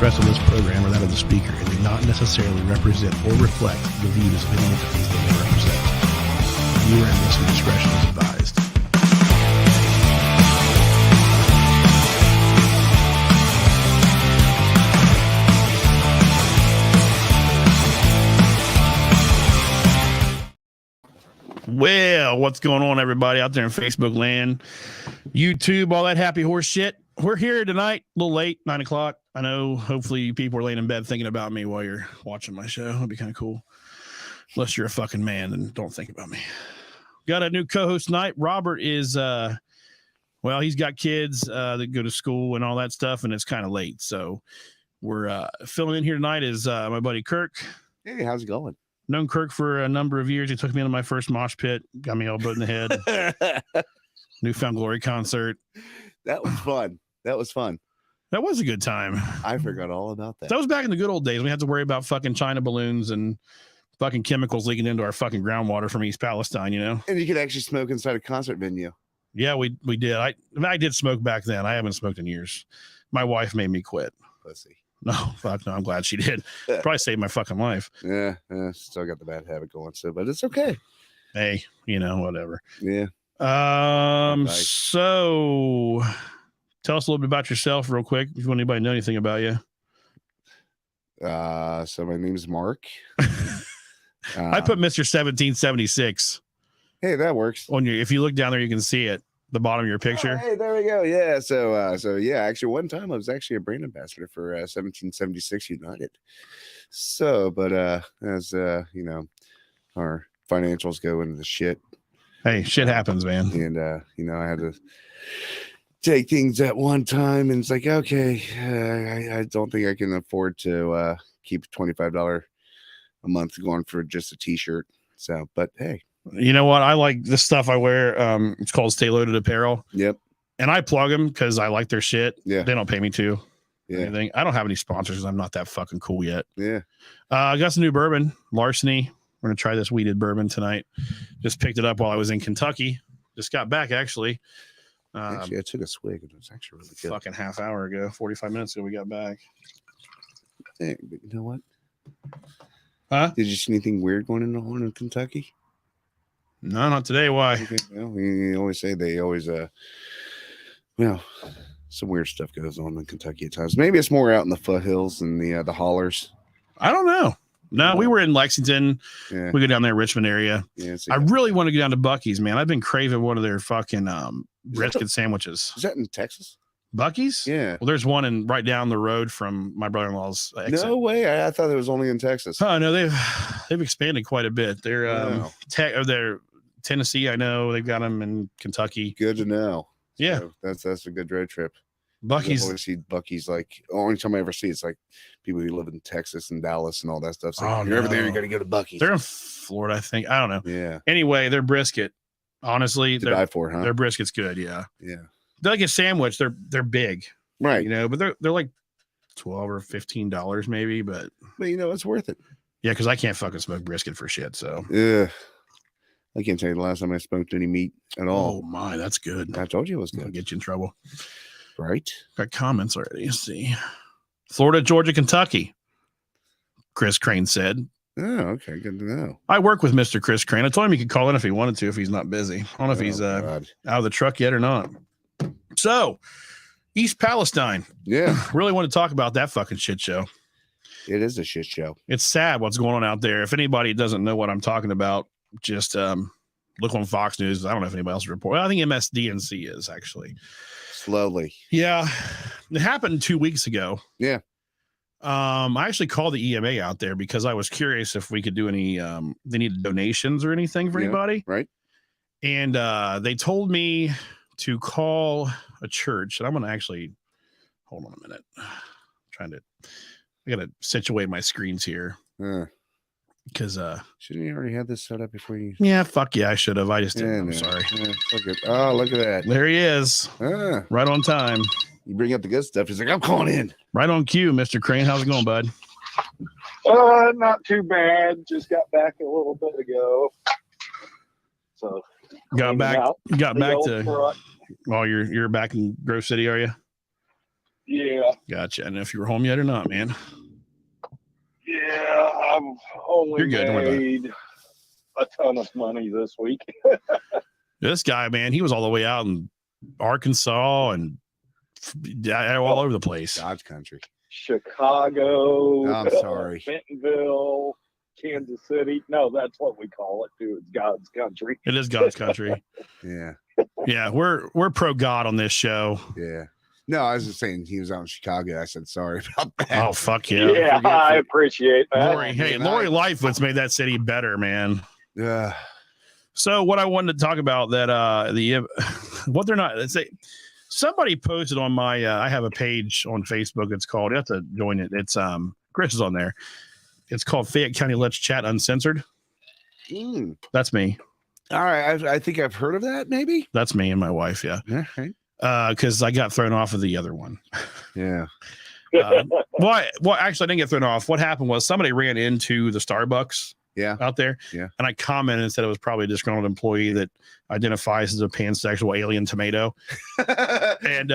expressed on this program are that of the speaker and do not necessarily represent or reflect the views of any entities they may represent. Viewer and listener discretion is advised. Well, what's going on, everybody out there in Facebook land, YouTube, all that happy horse shit? We're here tonight, a little late, 9 o'clock. I know, hopefully people are laying in bed thinking about me while you're watching my show. That'd be kind of cool. Unless you're a fucking man, then don't think about me. Got a new co-host tonight. Robert is, well, he's got kids that go to school and all that stuff, and it's kind of late. So we're filling in here tonight is my buddy Kirk. Hey, how's it going? Known Kirk for a number of years. He took me into my first mosh pit, got me elbowed in the head. Newfound Glory concert. That was fun. That was fun. That was a good time. I forgot all about that. That was back in the good old days. We had to worry about fucking China balloons and fucking chemicals leaking into our fucking groundwater from East Palestine, you know? And you could actually smoke inside a concert venue. Yeah, we did. I did smoke back then. I haven't smoked in years. My wife made me quit. Pussy. No, fuck no. I'm glad she did. Probably saved my fucking life. Yeah, still got the bad habit going, so but it's okay. Hey, you know, whatever. Yeah. So tell us a little bit about yourself real quick. If you want anybody to know anything about you. So my name's Mark. I put Mr. 1776. Hey, that works. On your, if you look down there, you can see it. The bottom of your picture. Oh, hey, there we go. Yeah. So yeah, actually one time I was actually a brand ambassador for 1776 United. So, but as you know, our financials go into the shit. Hey, shit happens, man. And you know, I had to take things at one time, and it's like, okay, I don't think I can afford to keep $25 a month going for just a t-shirt. So, but hey. You know what? I like this stuff I wear. It's called Stay Loaded Apparel. Yep. And I plug them because I like their shit. Yeah. They don't pay me to. Yeah. Anything. I don't have any sponsors because I'm not that fucking cool yet. Yeah. I got some new bourbon, Larceny. We're going to try this weeded bourbon tonight. Just picked it up while I was in Kentucky. Just got back, actually. Actually, I took a swig. It was actually really good. Fucking half hour ago, 45 minutes ago, we got back. Hey, but you know what? Huh? Did you see anything weird going on in Kentucky? No, not today. Why? Okay, well, we always say they always, well, some weird stuff goes on in Kentucky at times. Maybe it's more out in the foothills and the hollers. I don't know. No, we were in Lexington. Yeah. We go down there, Richmond area. Yeah, I really want to go down to Buc-ee's, man. I've been craving one of their fucking brisket sandwiches. Is that in Texas? Buc-ee's? Yeah. Well, there's one right down the road from my brother-in-law's exit. No way. I thought it was only in Texas. Oh no, they've expanded quite a bit. They're they're Tennessee. I know they've got them in Kentucky. Good to know. Yeah, so that's a good road trip. Buc-ee's. I always see Buc-ee's like only time I ever see it's like people who live in Texas and Dallas and all that stuff. So you're over there, you got to go to Buc-ee's. They're in Florida, I think. I don't know. Yeah. Anyway, their brisket, honestly, to die for, huh? Their brisket's good. Yeah. Yeah. They're like a sandwich. They're big, right? You know, but they're like $12 or $15 maybe, but you know it's worth it. Yeah, because I can't fucking smoke brisket for shit. So yeah. I can't tell you the last time I smoked any meat at all. Oh my, that's good. I told you it was good. I'll get you in trouble. Right. Got comments already. Let's see. Florida, Georgia, Kentucky. Chris Crane said. Oh, okay. Good to know. I work with Mr. Chris Crane. I told him he could call in if he wanted to, if he's not busy. I don't know if he's out of the truck yet or not. So, East Palestine. Yeah. Really want to talk about that fucking shit show. It is a shit show. It's sad what's going on out there. If anybody doesn't know what I'm talking about, just look on Fox News. I don't know if anybody else reports. Well, I think MSDNC is actually. Slowly. Yeah. It happened 2 weeks ago. Yeah. I actually called the EMA out there because I was curious if we could do any they needed donations or anything for anybody. Right. And they told me to call a church. And I'm gonna actually hold on a minute. I gotta situate my screens here. Because shouldn't you already have this set up before you? Yeah, fuck yeah, I should have. I just didn't. I'm sorry. Yeah, look at that. There he is. Right on time. You bring up the good stuff. He's like, I'm calling in. Right on cue, Mr. Crane. How's it going, bud? Not too bad. Just got back a little bit ago. So got back to. Oh, you're back in Grove City, are you? Yeah. Gotcha. I don't know if you were home yet or not, man. Yeah, I've only You're good. Don't worry about it. made a ton of money this week. This guy, man, he was all the way out in Arkansas and all over the place. God's country. Chicago. Oh, I'm sorry. Bentonville, Kansas City. No, that's what we call it too. It's God's country. It is God's country. Yeah. Yeah, we're pro God on this show. Yeah. No, I was just saying he was out in Chicago. I said sorry about that. Oh, fuck yeah. Yeah, I appreciate that. Lori, hey, Lori Lightfoot's made that city better, man. Yeah. So what I wanted to talk about that what they're not, let's say somebody posted on my I have a page on Facebook. It's called, you have to join it. It's Chris is on there. It's called Fayette County Let's Chat Uncensored. That's me. All right. I think I've heard of that, maybe. That's me and my wife, yeah. Yeah. Right. Because I got thrown off of the other one. Yeah. Well, actually, I didn't get thrown off. What happened was somebody ran into the Starbucks out there. Yeah. And I commented and said it was probably a disgruntled employee that identifies as a pansexual alien tomato. And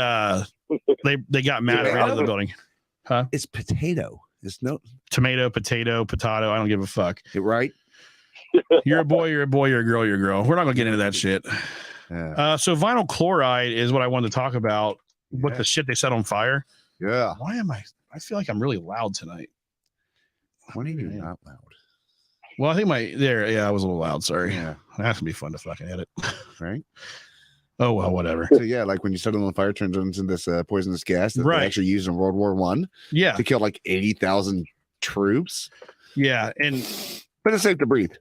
they got mad and ran into the building. Huh? It's potato. It's no tomato, potato. I don't give a fuck. Right. You're a boy, you're a boy, you're a girl, you're a girl. We're not going to get into that shit. Yeah. So vinyl chloride is what I wanted to talk about. What the shit they set on fire. Yeah. Why am I feel like I'm really loud tonight. When are you not loud? Well, I think I was a little loud. Sorry. Yeah. That's gonna be fun to fucking edit. Right. Oh, well, whatever. So yeah, like when you set it on fire, it turns into this poisonous gas that they actually used in World War I. Yeah. To kill like 80,000 troops. Yeah. But it's safe to breathe.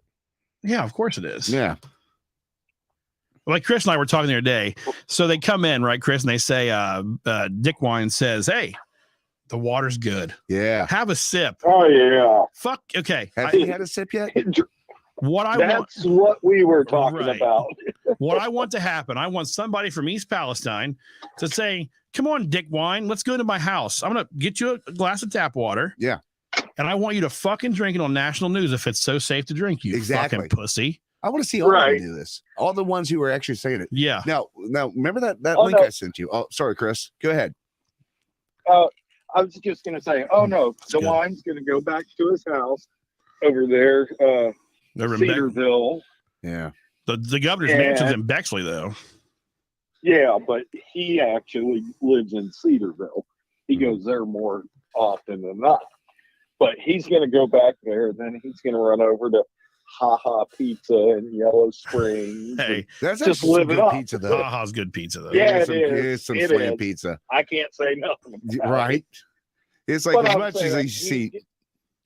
Yeah, of course it is. Yeah. Like Chris and I were talking the other day. So they come in, right, Chris, and they say, Dick Wine says, hey, the water's good. Yeah. Have a sip. Oh, yeah. Fuck. Okay. Have you had a sip yet? That's what we were talking about. What I want to happen, I want somebody from East Palestine to say, come on, Dick Wine, let's go to my house. I'm going to get you a glass of tap water. Yeah. And I want you to fucking drink it on national news if it's so safe to drink, you fucking pussy. I want to see all of them do this. All the ones who are actually saying it. Yeah. Now remember that link I sent you. Oh, sorry, Chris. Go ahead. I was just going to say, the wine's going to go back to his house over there, Cedarville. Yeah. The governor's mansion's in Bexley, though. Yeah, but he actually lives in Cedarville. He goes there more often than not. But he's going to go back there, and then he's going to run over to Ha Pizza in Yellow Springs. Hey, that's just live it up. Pizza, though. Ha's good pizza, though. Yeah, it's some slam pizza. I can't say nothing. Right. It's like as much as you see.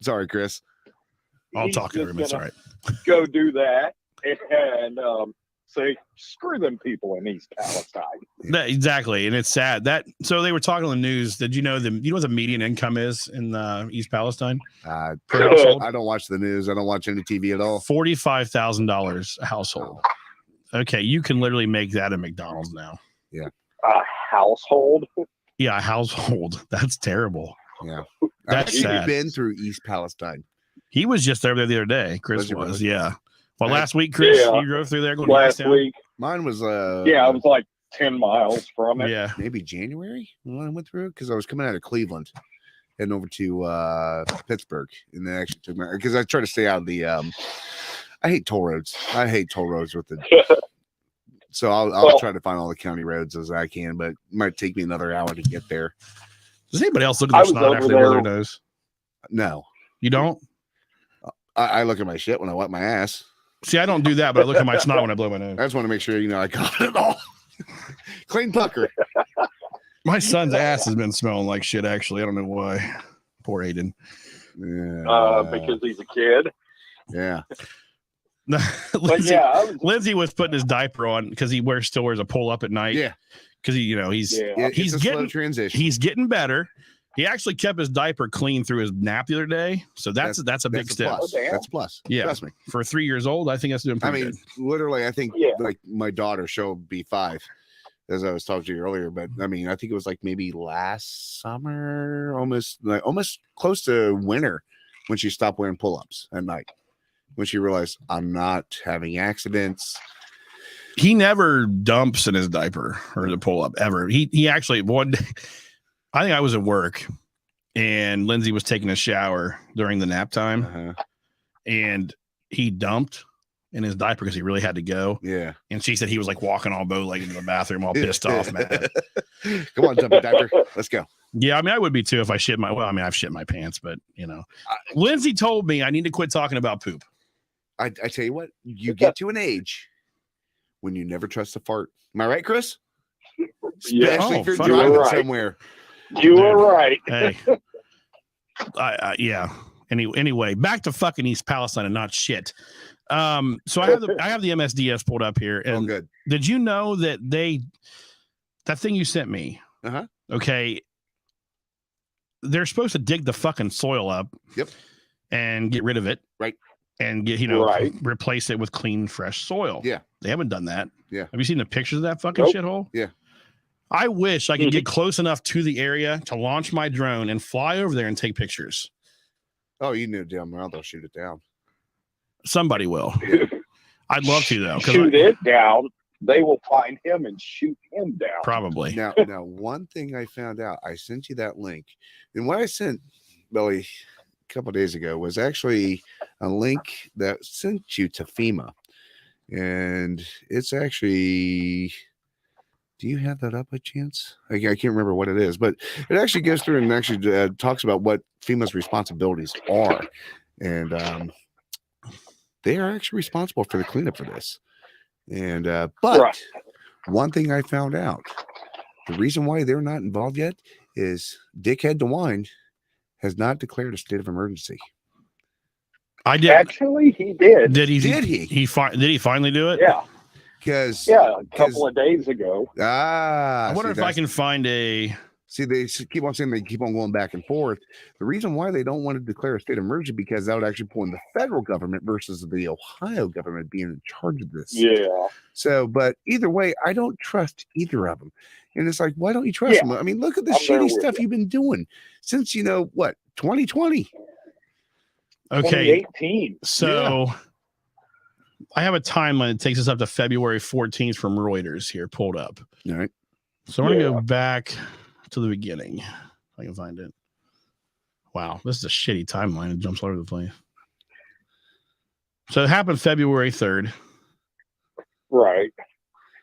Sorry, Chris. I'll talk to him. It's all right. Go do that and say screw them people in East Palestine. Exactly, and it's sad that. So they were talking on the news. Did you know what the median income is in East Palestine? I don't watch the news. I don't watch any TV at all. $45,000 a household. Okay, you can literally make that at McDonald's now. Yeah, a household. Yeah, a household. That's terrible. Yeah, that's sad. Been through East Palestine. He was just there the other day. Chris was. Yeah. Well, last week, Chris, you drove through there. Going last week. Mine was I was like 10 miles from it. Yeah, maybe January when I went through because I was coming out of Cleveland, heading over to Pittsburgh, and then actually took my because I try to stay out of the. I hate toll roads. I hate toll roads with the. So I'll try to find all the county roads as I can, but it might take me another hour to get there. Does anybody else look at their snot after they blow their nose? No, you don't. I look at my shit when I wipe my ass. See, I don't do that, but I look at my snot when I blow my nose. I just want to make sure I got it all. Clean pucker. My son's ass has been smelling like shit, actually. I don't know why. Poor Aiden. Yeah. Because he's a kid. Yeah. Lindsay was putting his diaper on because he still wears a pull up at night. Yeah. Because he's getting transition. He's getting better. He actually kept his diaper clean through his nap the other day, so that's a big step. Plus. That's a plus. Yeah, trust me. For 3 years old, I think that's doing pretty good. Literally, I think like my daughter, she'll be 5, as I was talking to you earlier. But I think it was like maybe last summer, almost close to winter, when she stopped wearing pull-ups at night. When she realized I'm not having accidents. He never dumps in his diaper or the pull-up ever. He actually one day. I think I was at work and Lindsay was taking a shower during the nap time and he dumped in his diaper because he really had to go. Yeah. And she said he was like walking all bow-legged into the bathroom, all pissed off, man. Come on, dump your diaper. Let's go. Yeah, I mean, I would be too if I shit my. Well, I mean, I've shit my pants, but you know, Lindsay told me I need to quit talking about poop. I tell you what, you get to an age when you never trust a fart. Am I right, Chris? Especially if you're driving somewhere. You were right. Hey, yeah. Anyway, back to fucking East Palestine and not shit. So I have the MSDS pulled up here, and good. Did you know that that thing you sent me? Okay, they're supposed to dig the fucking soil up. Yep. And get rid of it. Right. And get replace it with clean, fresh soil. Yeah. They haven't done that. Yeah. Have you seen the pictures of that fucking shithole? Yeah. I wish I could get close enough to the area to launch my drone and fly over there and take pictures. Oh, you knew damn well they'll shoot it down. Somebody will. I'd love to though. Shoot it down. They will find him and shoot him down. Probably. Now, one thing I found out, I sent you that link, and what I sent Billy a couple of days ago was actually a link that sent you to FEMA, and it's actually. Do you have that up by chance? I can't remember what it is, but it actually goes through and actually talks about what FEMA's responsibilities are, and they are actually responsible for the cleanup for this. And but one thing I found out, the reason why they're not involved yet is Dickhead DeWine has not declared a state of emergency. I did. Actually, he did. Did he? Did he? Did he finally do it? Yeah. Because a couple of days ago. I wonder if I can find a. See, they keep on saying they keep on going back and forth. The reason why they don't want to declare a state of emergency because that would actually pull in the federal government versus the Ohio government being in charge of this. Yeah. So, but either way, I don't trust either of them. And it's like, why don't you trust them? I mean, look at the shitty stuff you've been doing since 2020. Okay. 2018. So I have a timeline that takes us up to February 14th from Reuters here pulled up. All right. So we're gonna go back to the beginning. If I can find it. Wow, this is a shitty timeline. It jumps all over the place. So it happened February 3rd. Right.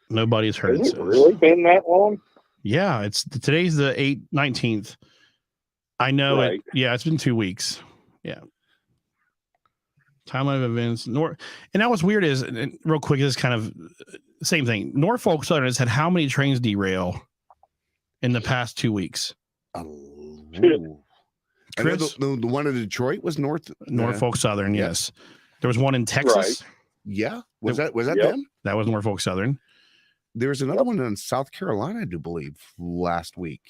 Nobody's heard Has it. it really been that long? Yeah, today's the 19th. I know it. Yeah, it's been 2 weeks. Yeah. Timeline of events. And that was weird is, and real quick, this is kind of same thing. Norfolk Southern has had how many trains derail in the past 2 weeks? Chris? The one in Detroit was Norfolk Southern, yes. There was one in Texas. Right. Yeah. Was that them? That was Norfolk Southern. There was another one in South Carolina, I do believe, last week.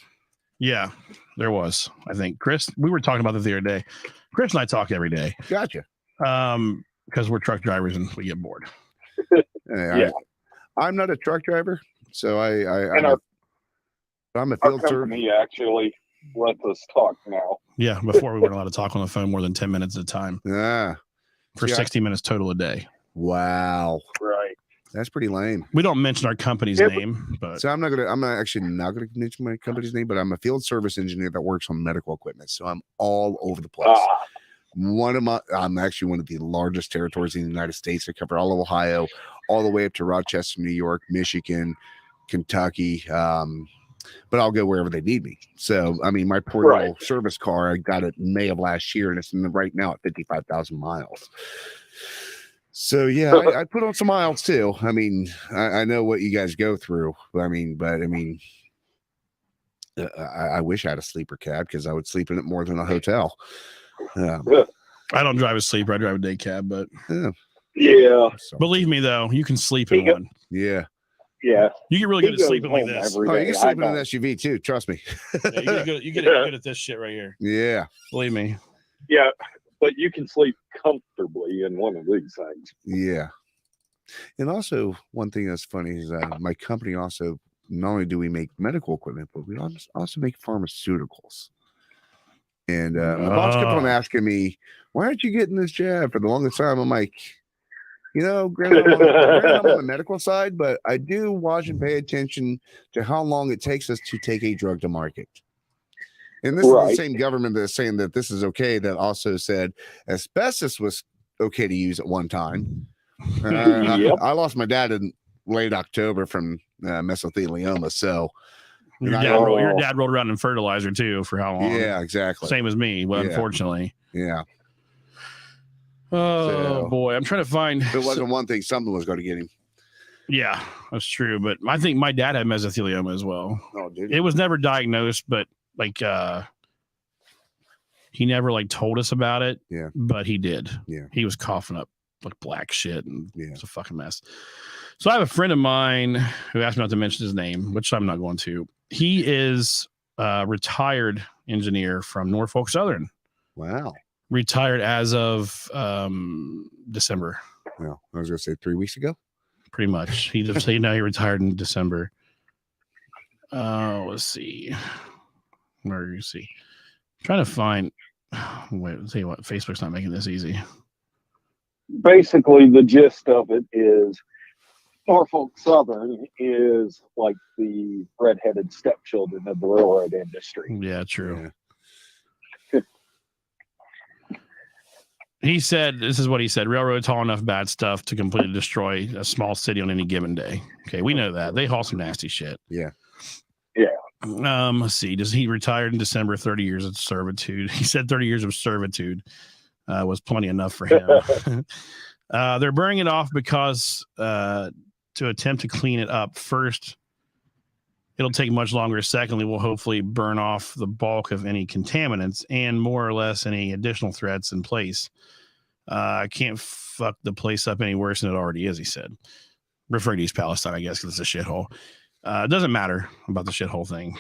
Yeah, there was. I think Chris, we were talking about this the other day. Chris and I talk every day. Gotcha. Because we're truck drivers and we get bored. I'm not a truck driver, so I'm a our field company actually lets us talk now. Yeah, before we weren't allowed to talk on the phone more than 10 minutes at a time. Yeah. For 60 minutes total a day. Wow. Right. That's pretty lame. We don't mention our company's name, but so I'm not actually not gonna mention my company's name, but I'm a field service engineer that works on medical equipment. So I'm all over the place. I'm actually one of the largest territories in the United States. I cover all of Ohio, all the way up to Rochester, New York, Michigan, Kentucky. But I'll go wherever they need me. So, I mean, my portable service car, I got it in May of last year, and it's right now at 55,000 miles. So, yeah, I put on some miles too. I mean, I know what you guys go through. I wish I had a sleeper cab because I would sleep in it more than a hotel. I don't drive a sleeper. I drive a day cab, but believe me, though, you can sleep in one. Yeah. Yeah, you get really good at sleeping like this. You can sleep in an SUV too. Trust me. You get good at this shit right here. Yeah, believe me. Yeah, but you can sleep comfortably in one of these things. Yeah, and also one thing that's funny is my company also not only do we make medical equipment, but we also make pharmaceuticals. And my boss kept on asking me, "Why aren't you getting this jab?" For the longest time, I'm like, granted, I'm on the medical side, but I do watch and pay attention to how long it takes us to take a drug to market. And this is the same government that's saying that this is okay, that also said asbestos was okay to use at one time. Yep. I lost my dad in late October from mesothelioma. So Your dad rolled around in fertilizer too for how long? Yeah, exactly. Same as me, but unfortunately. Yeah. Oh boy, I'm trying to find. If it wasn't one thing, something was going to get him. Yeah, that's true. But I think my dad had mesothelioma as well. Oh, did he? It was never diagnosed, but like he never like told us about it. Yeah. But he did. Yeah. He was coughing up like black shit, and it's a fucking mess. So I have a friend of mine who asked me not to mention his name, which I'm not going to. He is a retired engineer from Norfolk Southern. Wow. Retired as of December. Well, I was going to say 3 weeks ago. Pretty much. He just he retired in December. Let's see. Where do you see? I'm trying to find. Wait, let's see what. Facebook's not making this easy. Basically, the gist of it is Norfolk Southern is like the redheaded stepchildren of the railroad industry. Yeah, true. Yeah. He said, this is what he said: railroads haul enough bad stuff to completely destroy a small city on any given day. Okay, we know that. They haul some nasty shit. Yeah. Yeah. Let's see. Does he retired in December? 30 years of servitude. He said 30 years of servitude was plenty enough for him. They're burning it off because to attempt to clean it up, first, it'll take much longer. Secondly, we'll hopefully burn off the bulk of any contaminants and more or less any additional threats in place. I can't fuck the place up any worse than it already is, he said. Referring to East Palestine, I guess, because it's a shithole. It doesn't matter about the shithole thing.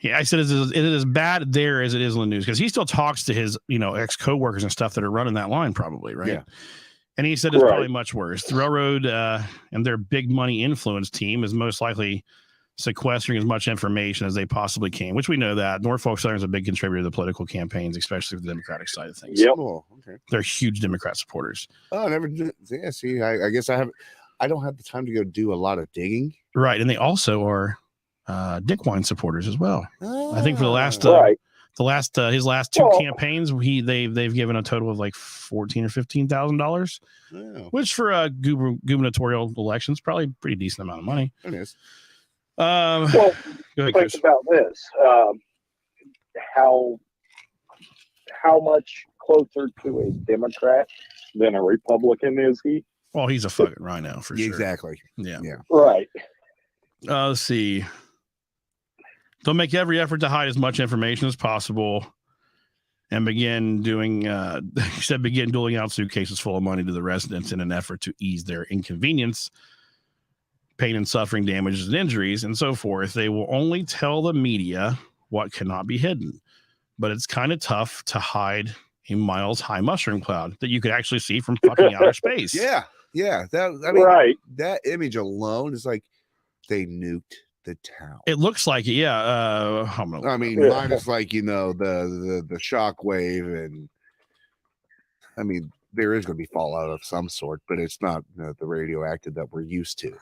Yeah, I said it is as bad there as it is in the news, because he still talks to his, ex-coworkers and stuff that are running that line, probably, right? Yeah. And he said it's probably much worse. The railroad and their big money influence team is most likely sequestering as much information as they possibly can, which we know that. Norfolk Southern is a big contributor to the political campaigns, especially for the Democratic side of things. Yep. Oh, okay. They're huge Democrat supporters. Oh, I never did. Yeah, see, I guess I don't have the time to go do a lot of digging. Right. And they also are Dick Wine supporters as well. I think for the last his last two campaigns, they've given a total of like $14,000 or $15,000, which for a gubernatorial election is probably a pretty decent amount of money. It is. Well, think about this: how much closer to a Democrat than a Republican is he? Well, he's a fucking rhino for sure. Exactly. Yeah. Right. Let's see. They'll make every effort to hide as much information as possible and begin doling out suitcases full of money to the residents in an effort to ease their inconvenience, pain and suffering, damages and injuries, and so forth. They will only tell the media what cannot be hidden, but it's kind of tough to hide a miles high mushroom cloud that you could actually see from fucking outer space. Yeah. That image alone is like they nuked the town. It looks like it, yeah. Mine is like, the shock wave, and I mean, there is going to be fallout of some sort, but it's not the radioactive that we're used to.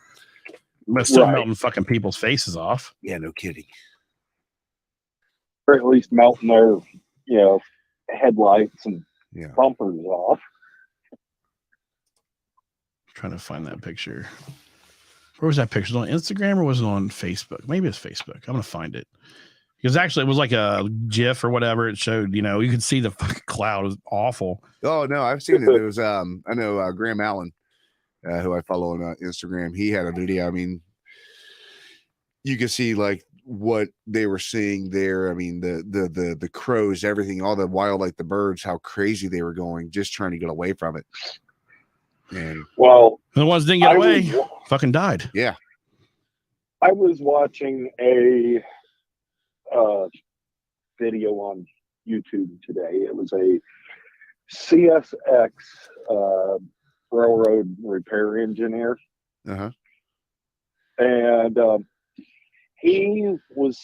But still melting fucking people's faces off. Yeah, no kidding. Or at least melting their, headlights and bumpers off. I'm trying to find that picture. Where was that picture? Was it on Instagram or was it on Facebook? Maybe it's Facebook. I'm going to find it. Because actually it was like a GIF or whatever. It showed, you could see the fucking cloud. It was awful. Oh, no, I've seen it. It was, I know Graham Allen, who I follow on Instagram. He had a video. I mean, you could see like what they were seeing there. I mean, the crows, everything, all the wildlife, the birds, how crazy they were going, just trying to get away from it. And the ones that didn't get away fucking died. Yeah. I was watching a video on YouTube today. It was a CSX railroad repair engineer. Uh-huh. And he was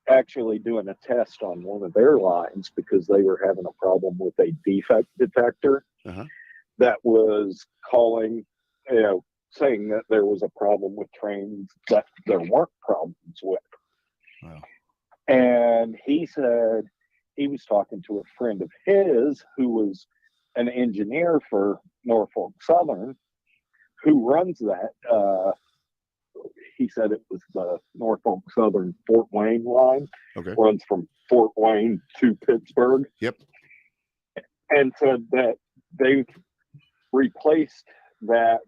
actually doing a test on one of their lines because they were having a problem with a defect detector. Uh-huh. That was calling, saying that there was a problem with trains that there weren't problems with. And he said he was talking to a friend of his who was an engineer for Norfolk Southern, who runs that. He said it was the Norfolk Southern Fort Wayne line. Okay. Runs from Fort Wayne to Pittsburgh. Yep. And said that they've replaced that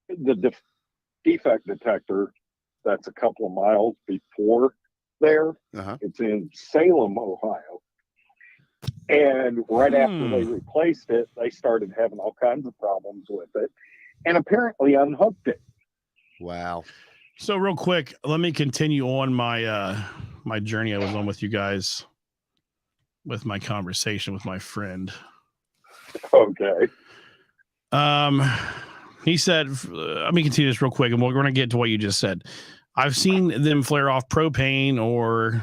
the defect detector that's a couple of miles before there. Uh-huh. It's in Salem, Ohio. And right after they replaced it, they started having all kinds of problems with it and apparently unhooked it. Wow. So real quick, let me continue on my my journey I was on with you guys with my conversation with my friend. Okay. He said, let me continue this real quick and we're going to get to what you just said. I've seen them flare off propane or,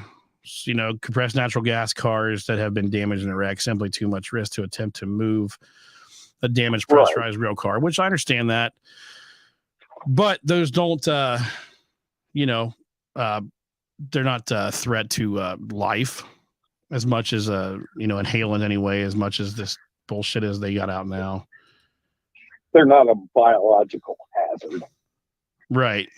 you know, compressed natural gas cars that have been damaged in a wreck, simply too much risk to attempt to move a damaged pressurized rail car, which I understand that. But those don't, you know, they're not a threat to life as much as, you know, inhalant anyway, as much as this bullshit is they got out now. They're not a biological hazard. Right.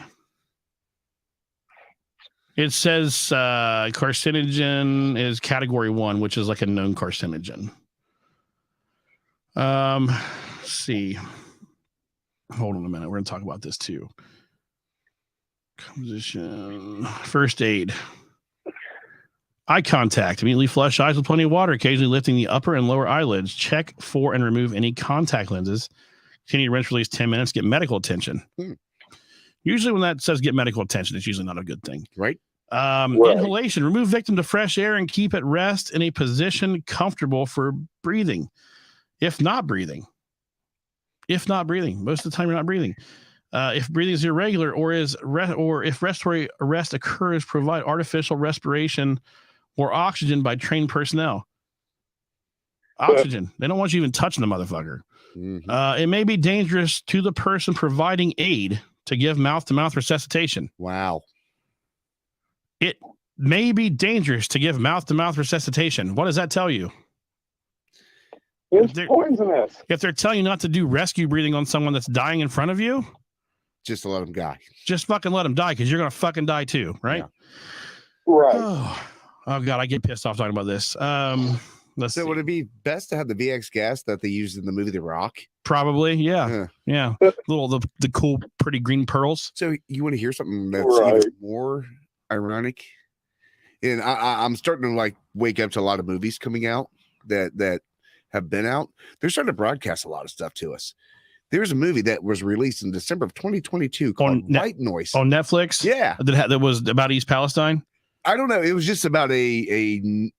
It says carcinogen is category 1, which is like a known carcinogen. Let's see. Hold on a minute. We're going to talk about this too. Composition. First aid. Eye contact. Immediately flush eyes with plenty of water, occasionally lifting the upper and lower eyelids. Check for and remove any contact lenses. Continue to rinse for at least 10 minutes. Get medical attention. Usually when that says get medical attention, it's usually not a good thing. Right. Inhalation. Remove victim to fresh air and keep at rest in a position comfortable for breathing. If not breathing. Most of the time you're not breathing. If breathing is irregular or if respiratory arrest occurs, provide artificial respiration or oxygen by trained personnel. Oxygen. They don't want you even touching the motherfucker. Mm-hmm. It may be dangerous to the person providing aid to give mouth-to-mouth resuscitation. Wow. It may be dangerous to give mouth-to-mouth resuscitation. What does that tell you? It's poisonous. If they're telling you not to do rescue breathing on someone that's dying in front of you, just to let them die. Just fucking let them die because you're going to fucking die too, right? Yeah. Right. Oh, God, I get pissed off talking about this. Let's see. Would it be best to have the VX gas that they used in the movie The Rock? Probably, yeah. The cool, pretty green pearls. So you want to hear something that's even more ironic? And I'm starting to like wake up to a lot of movies coming out that have been out. They're starting to broadcast a lot of stuff to us. There's a movie that was released in December of 2022 called White Noise on Netflix. Yeah, that was about East Palestine. I don't know. It was just about a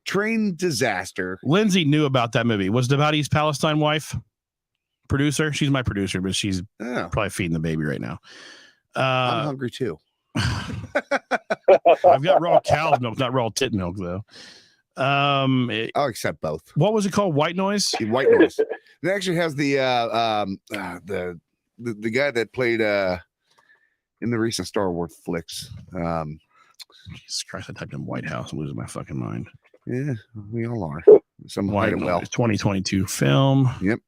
train disaster. Lindsay knew about that movie. Was it about East Palestine wife? Producer? She's my producer, but she's probably feeding the baby right now. I'm hungry too. I've got raw cow's milk, not raw tit milk though. I'll accept both. What was it called? White Noise? White Noise. It actually has the guy that played in the recent Star Wars flicks. Jesus Christ, I typed in White House. I'm losing my fucking mind. Yeah, we all are. Some White Noise, 2022 film. Yep.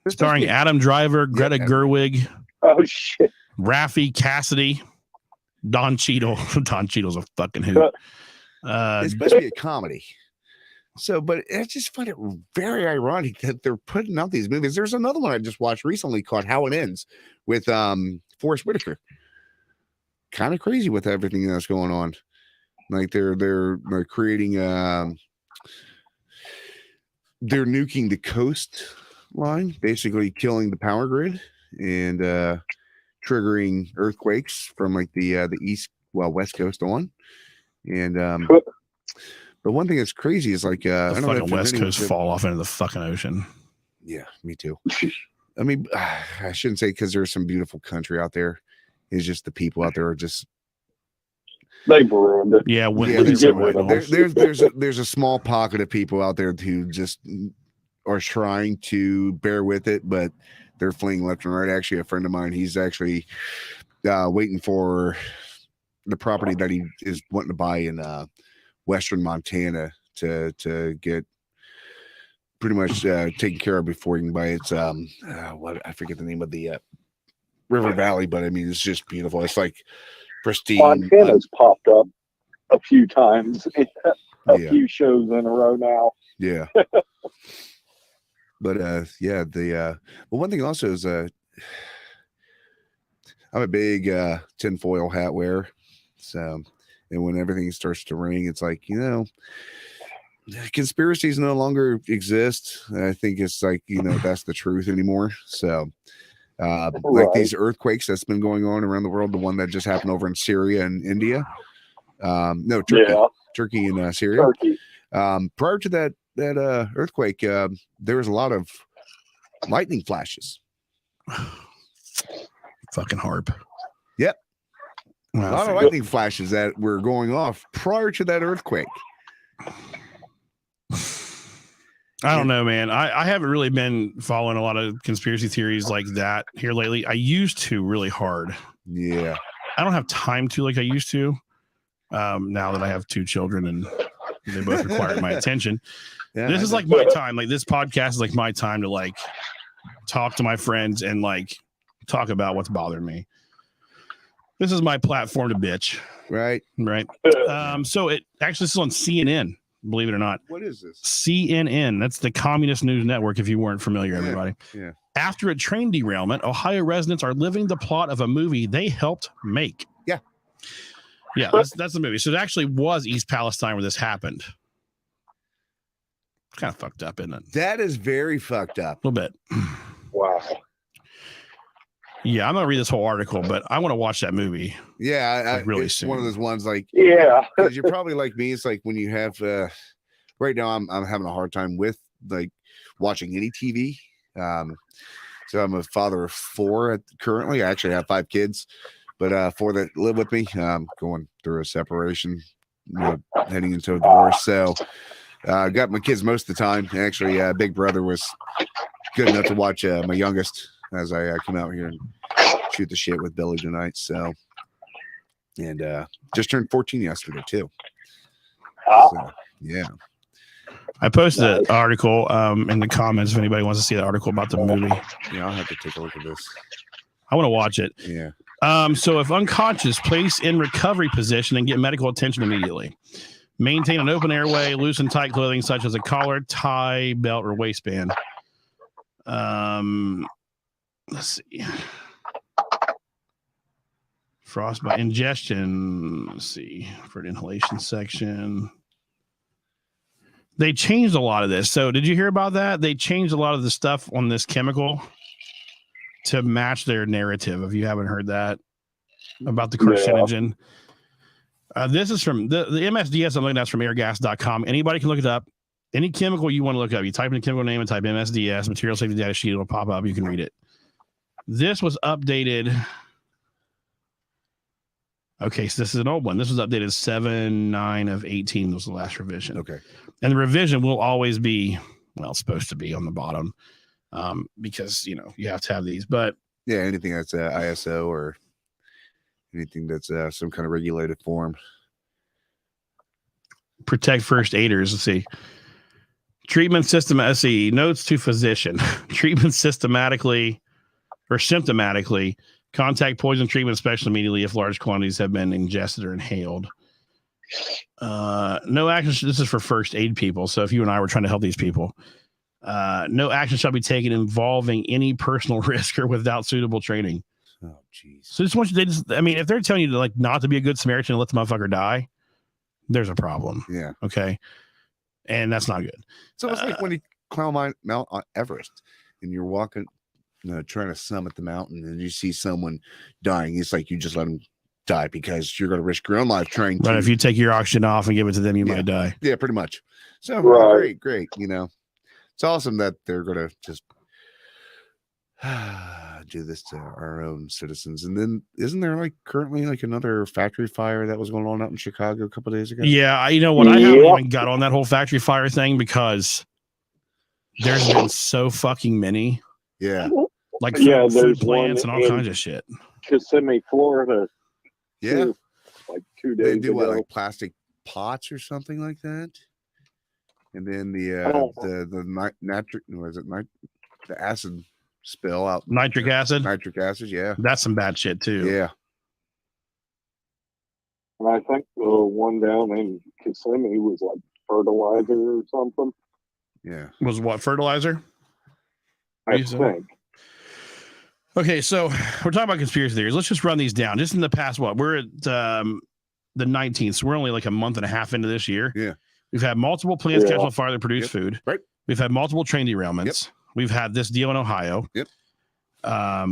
Starring Adam Driver, Greta Gerwig. Oh shit. Raffi Cassidy, Don Cheadle. Don Cheadle's a fucking hoot. It's supposed to be a comedy. So, but I just find it very ironic that they're putting out these movies. There's another one I just watched recently called How It Ends with Forrest Whitaker. Kind of crazy with everything that's going on. Like they're creating they're nuking the coastline, basically killing the power grid and triggering earthquakes from like the west coast on. And but one thing that's crazy is like the fucking west coast fall off into the fucking ocean. Yeah, me too. I mean, I shouldn't say because there's some beautiful country out there. It's just the people out there are just they ruined it. Yeah, there's a small pocket of people out there who just are trying to bear with it, but they're fleeing left and right. Actually, a friend of mine, he's actually waiting for the property that he is wanting to buy in western Montana to get pretty much taken care of before he can buy its what I forget the name of the river valley, but I mean it's just beautiful. It's like pristine. Montana's popped up a few times, a few shows in a row now. Yeah. But well, one thing also is I'm a big tinfoil hat wearer. So, and when everything starts to ring, it's like, conspiracies no longer exist. I think it's like, that's the truth anymore. So, like these earthquakes that's been going on around the world, the one that just happened over in Syria and India. No, Turkey. Yeah. Turkey and Syria. Turkey. Prior to that earthquake, there was a lot of lightning flashes. Fucking harp. Yep. Well, a lot of lightning flashes that were going off prior to that earthquake. I don't know, man. I haven't really been following a lot of conspiracy theories like that here lately. I used to really hard. Yeah. I don't have time to like I used to. Now that I have 2 children and they both require my attention. Yeah, this is like my time. Like this podcast is like my time to like talk to my friends and like talk about what's bothering me. This is my platform to bitch. Right. So it actually is on CNN, believe it or not. What is this? CNN. That's the Communist News Network, if you weren't familiar, everybody. Yeah. After a train derailment, Ohio residents are living the plot of a movie they helped make. Yeah. Yeah, that's the movie. So it actually was East Palestine where this happened. It's kind of fucked up, isn't it? That is very fucked up. A little bit. Wow. Yeah, I'm gonna read this whole article, but I want to watch that movie. Yeah, like really it's soon. one of those ones like Yeah. you're probably like me. It's like when you have right now I'm having a hard time with like watching any TV. So I'm a father of 4 currently. I actually have 5 kids, but 4 that live with me. Going through a separation, heading into a divorce. So I got my kids most of the time. Actually, Big Brother was good enough to watch my youngest as I come out here and shoot the shit with Billy tonight. So, and just turned 14 yesterday too. So, yeah. I posted an article in the comments if anybody wants to see the article about the movie. Yeah, I'll have to take a look at this. I want to watch it. Yeah. So if unconscious, place in recovery position and get medical attention immediately. Maintain an open airway, loosen tight clothing such as a collar, tie, belt, or waistband. Let's see. Frostbite ingestion. Let's see. For an inhalation section. They changed a lot of this. So did you hear about that? They changed a lot of the stuff on this chemical to match their narrative. If you haven't heard that about the carcinogen. This is from the MSDS. I'm looking at from airgas.com. Anybody can look it up. Any chemical you want to look up. You type in the chemical name and type MSDS, material safety data sheet. It'll pop up. You can read it. This was updated. Okay, so this is an old one. This was updated 7/9/18 was the last revision. Okay. And the revision will always be, well, it's supposed to be on the bottom because, you have to have these. But yeah, anything that's ISO or anything that's some kind of regulated form. Protect first aiders. Let's see. Treatment system. Let's see. Notes to physician. Treatment systematically or symptomatically. Contact poison treatment, especially immediately if large quantities have been ingested or inhaled. No action. This is for first aid people. So if you and I were trying to help these people, no action shall be taken involving any personal risk or without suitable training. Oh, jeez. So if they're telling you to like not to be a good Samaritan and let the motherfucker die, there's a problem. Yeah. Okay. And that's not good. So it's like when you climb Mount Everest and you're walking, trying to summit the mountain and you see someone dying. It's like you just let them die because you're going to risk your own life trying to. Right. If you take your oxygen off and give it to them, you might die. Yeah, pretty much. So great. It's awesome that they're going to just do this to our own citizens. And then isn't there like currently like another factory fire that was going on out in Chicago a couple of days ago? Yeah. You know what? I haven't even got on that whole factory fire thing because there's been so fucking many. Yeah. Like food plants and all kinds of shit. Kissimmee, Florida. Yeah. like 2 They days do ago. what, like plastic pots or something like that? And then Oh. the nitric, was it the acid spill out? Nitric acid. Nitric acid, yeah. That's some bad shit too. Yeah. And I think the one down in Kissimmee was like fertilizer or something. Yeah. Was what, fertilizer? I think. Okay, so we're talking about conspiracy theories. Let's just run these down. Just in the past, we're at the 19th, so we're only like a month and a half into this year. Yeah. We've had multiple plants catch on fire that produce food. Right. We've had multiple train derailments. Yep. We've had this deal in Ohio. Yep.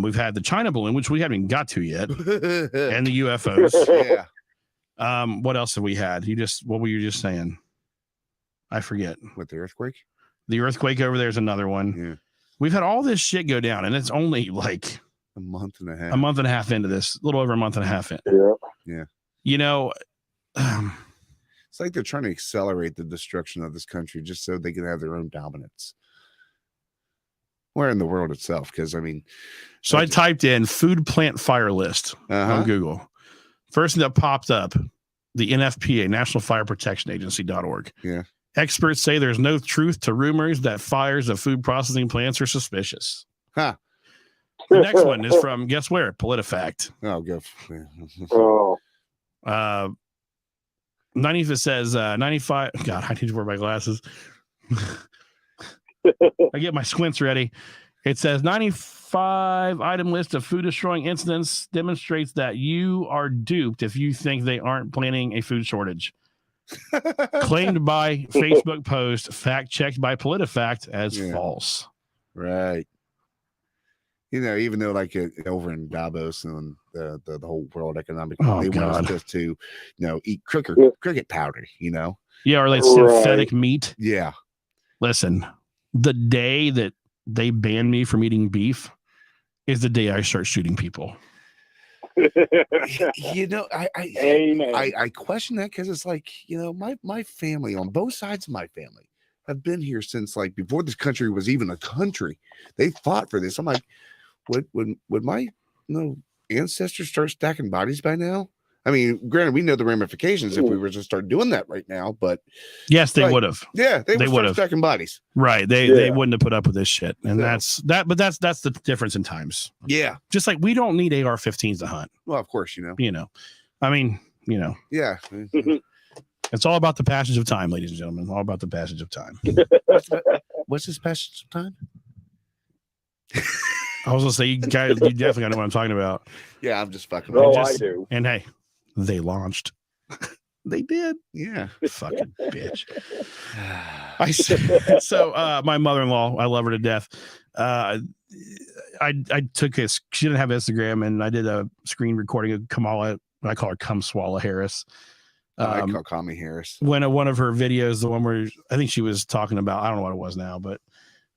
We've had the China balloon, which we haven't even got to yet, and the UFOs. Yeah. What else have we had? What were you just saying? I forget. With the earthquake? The earthquake over there is another one. Yeah. We've had all this shit go down, and it's only like a month and a half into this, a little over a month and a half in. Yeah. Yeah. You know, it's like they're trying to accelerate the destruction of this country just so they can have their own dominance. Where in the world itself? Because I mean, so I typed in food plant fire list on Google. First thing that popped up, the NFPA, National Fire Protection Agency.org. Yeah. Experts say there's no truth to rumors that fires of food processing plants are suspicious. Huh. The next one is from, guess where? PolitiFact. Oh, go. Oh. 90, it says 95. God, I need to wear my glasses. I get my squints ready. It says 95 item list of food destroying incidents demonstrates that you are duped if you think they aren't planning a food shortage. Claimed by Facebook post, fact checked by PolitiFact as false. Right. You know, even though like over in Davos and the whole World Economic, they want us just to, eat cricket powder, Yeah, or like synthetic meat. Yeah. Listen, the day that they ban me from eating beef is the day I start shooting people. I question that because it's like, my family on both sides of my family have been here since like before this country was even a country. They fought for this. I'm like, would my ancestors start stacking bodies by now? I mean, granted, we know the ramifications if we were to start doing that right now, but yes, they would have. Yeah, they would have stacking bodies. Right. They wouldn't have put up with this shit. And that's the difference in times. Yeah. Just like we don't need AR-15s to hunt. Well, of course, I mean, Yeah. It's all about the passage of time, ladies and gentlemen. All about the passage of time. What's this passage of time? I was gonna say, you guys, you definitely know what I'm talking about. Yeah, I'm just fucking. I do. And hey, they launched. They did. Yeah. Fucking bitch. So my mother-in-law, I love her to death. I took she didn't have Instagram, and I did a screen recording of Kamala. I call her Cum Swallow Harris. I call Kami Harris. When one of her videos, the one where I think she was talking about, I don't know what it was now, but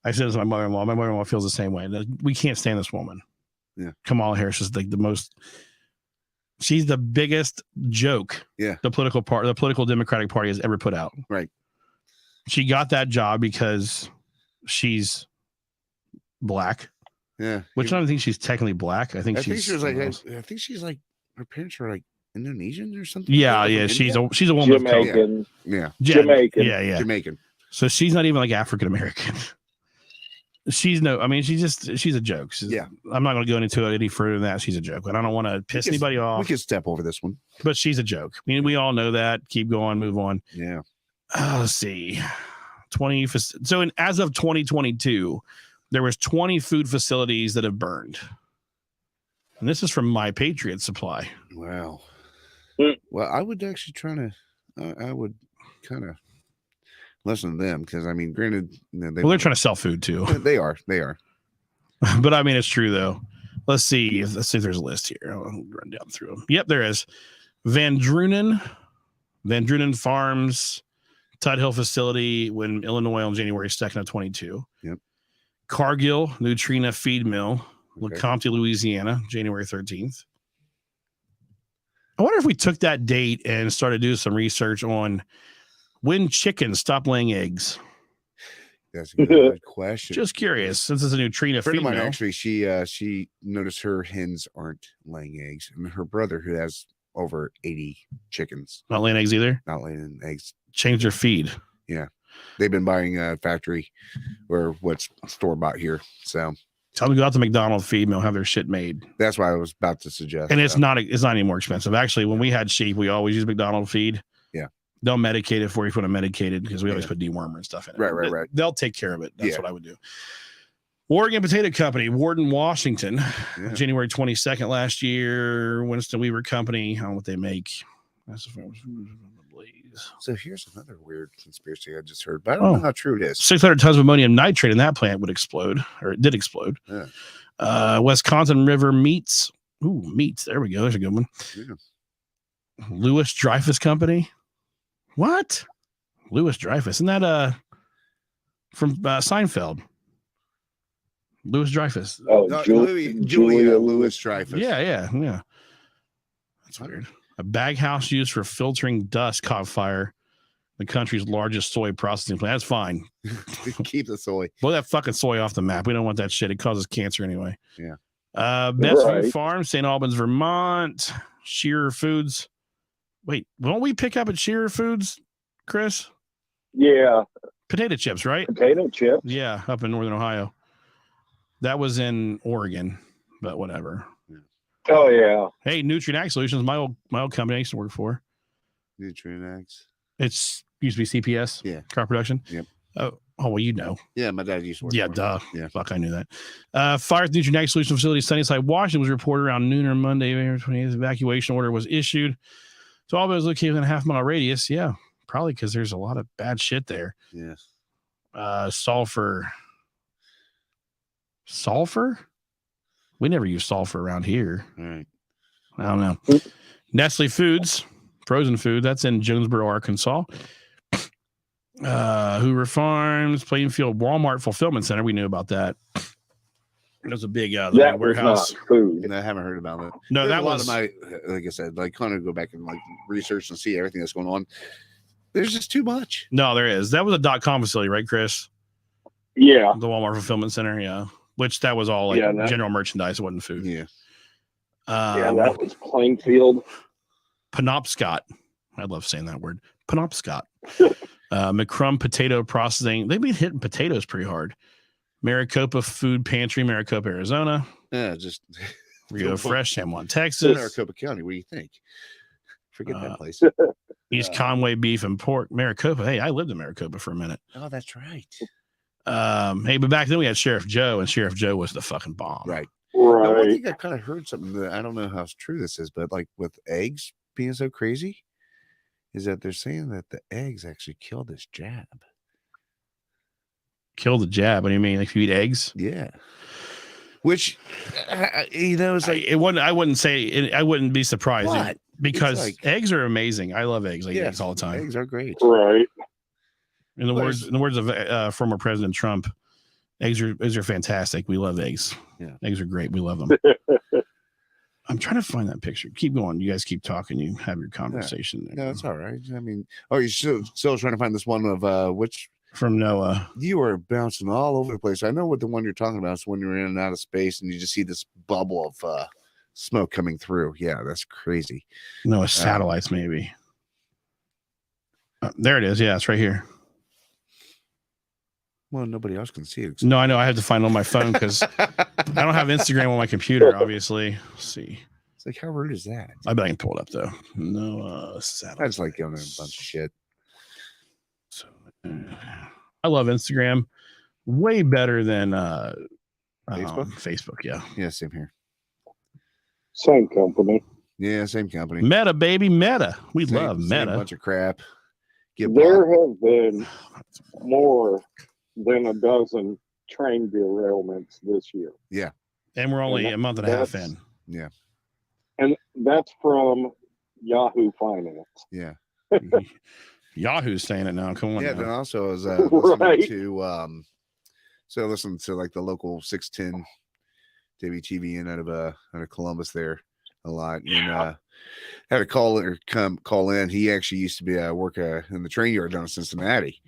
I said to my mother-in-law. My mother-in-law feels the same way. We can't stand this woman. Yeah. Kamala Harris is like the most. She's the biggest joke. Yeah. The political Democratic Party has ever put out. Right. She got that job because she's black. Yeah. Which I don't think she's technically black. I think she's like her parents are like Indonesian or something. Yeah, like yeah. She's a woman of color. Jamaican. Yeah. Jamaican. Yeah. Jamaican. So she's not even like African American. She's a joke. I'm not going to go into it any further than that. She's a joke, and I don't want to piss anybody off. We can step over this one, but she's a joke. I mean, we all know that. Keep going, move on. Yeah. Let's see. 20. So as of 2022, there was 20 food facilities that have burned, and this is from My Patriot Supply. Wow. Well, I would actually I would kind of listen to them because I mean, granted, they're trying to sell food too. They are. But I mean, it's true though. Let's see if there's a list here. I'll run down through them. Yep, there is. Van Drunen Farms, Tide Hill facility in Illinois on January 2nd of 22. Yep. Cargill Nutrina Feed Mill, Okay. LeCompte, Louisiana, January 13th. I wonder if we took that date and started doing some research on when chickens stop laying eggs. That's a good question. Just curious, since it's a Nutrina Friend Feed of mine Mill. actually, she noticed her hens aren't laying eggs, and her brother, who has over 80 chickens. Not laying eggs either. Not laying eggs. Change their feed. Yeah. They've been buying a factory or what's store bought here. So tell them to go out to McDonald's feed and they'll have their shit made. that's why I was about to suggest. And it's not any more expensive. Actually, when we had sheep, we always use McDonald's feed. Yeah. They'll medicate it for you, put a medicated because we always put dewormer and stuff in it. Right. They'll take care of it. That's what I would do. Oregon Potato Company, Warden, Washington, January 22nd last year. Winston Weaver Company. I don't know what they make. That's so here's another weird conspiracy I just heard, but I don't know how true it is. 600 tons of ammonium nitrate in that plant would explode, or it did explode. Yeah. Wisconsin River Meats. Ooh, meats. There we go. There's a good one. Yeah. Lewis Dreyfus Company. What? Lewis Dreyfus. Isn't that from Seinfeld? Lewis Dreyfus. Oh, Julia Lewis Dreyfus. Yeah. That's weird. A bag house used for filtering dust caught fire. The country's largest soy processing plant. That's fine. Keep the soy. Blow that fucking soy off the map. We don't want that shit. It causes cancer anyway. Yeah. Best Food Farm, St. Albans, Vermont. Shearer Foods. Wait, won't we pick up at Shearer Foods, Chris? Yeah. Potato chips, right? Potato chips. Yeah, up in Northern Ohio. That was in Oregon, but whatever. Oh yeah. Hey, Nutrient Ag Solutions, my old company I used to work for. Nutrient Ags. It's used to be CPS. Yeah. Crop production. Yep. Oh, well, you know. Yeah, my dad used to work. Yeah, for duh. Yeah. Fuck, I knew that. Fire at the Nutrient Ag Solutions facility, Sunnyside, Washington, was reported around noon on Monday, May 28th. Evacuation order was issued. So all those located within a half-mile radius. Yeah, probably because there's a lot of bad shit there. Yeah. Sulfur. We never use sulfur around here. All right. I don't know. Nestle Foods, frozen food. That's in Jonesboro, Arkansas. Hoover Farms, Plainfield Walmart Fulfillment Center. We knew about that. There's a big that warehouse. Food. And I haven't heard about it. No, that was a lot of my, like I said, like kind of go back and like research and see everything that's going on. There's just too much. No, there is. That was a .com facility, right, Chris? Yeah. The Walmart Fulfillment Center, yeah. Which that was all like general merchandise, it wasn't food. Yeah. That was Plainfield. Penobscot. I love saying that word. Penobscot. McCrum Potato Processing. They've been hitting potatoes pretty hard. Maricopa Food Pantry, Maricopa, Arizona. Yeah, just Rio Fresh, San Juan, Texas. Maricopa County. What do you think? Forget that place. East Conway Beef and Pork, Maricopa. Hey, I lived in Maricopa for a minute. Oh, that's right. Hey, but back then we had Sheriff Joe, and Sheriff Joe was the fucking bomb. Right. Right. Now, one thing I kind of heard something that I don't know how true this is, but like with eggs being so crazy, is that they're saying that the eggs actually kill this jab. Kill the jab. What do you mean? Like if you eat eggs? Yeah. Which, it's like it wouldn't. I wouldn't say. I wouldn't be surprised what? because eggs are amazing. I love eggs. I eat eggs all the time. Eggs are great. Right. In the words of former President Trump, eggs are fantastic. We love eggs. Yeah. Eggs are great. We love them. I'm trying to find that picture. Keep going. You guys keep talking. You have your conversation. Yeah. No, it's all right. I mean, you're still trying to find this one of which from Noah. You are bouncing all over the place. I know what the one you're talking about is when you're in and out of space and you just see this bubble of smoke coming through. Yeah, that's crazy. No, satellites maybe. There it is. Yeah, it's right here. Well, nobody else can see it. No, I know. I have to find it on my phone because I don't have Instagram on my computer, obviously. Let's see. It's like, how rude is that? I bet I can pull it up, though. No, satellite. I just like going in a bunch of shit. So, I love Instagram way better than Facebook, yeah. Yeah, same here. Same company. Yeah, same company. Meta, baby, Meta. We love Meta. A bunch of crap. There have been more than a dozen train derailments this year. Yeah. And we're only a month and a half in. Yeah. And that's from Yahoo Finance. Yeah. Yahoo's saying it now. Come on. Yeah, now. then also I was listening to so I listened to like the local 610 WTVN out of Columbus there a lot. And had a caller call in. He actually used to be work in the train yard down in Cincinnati.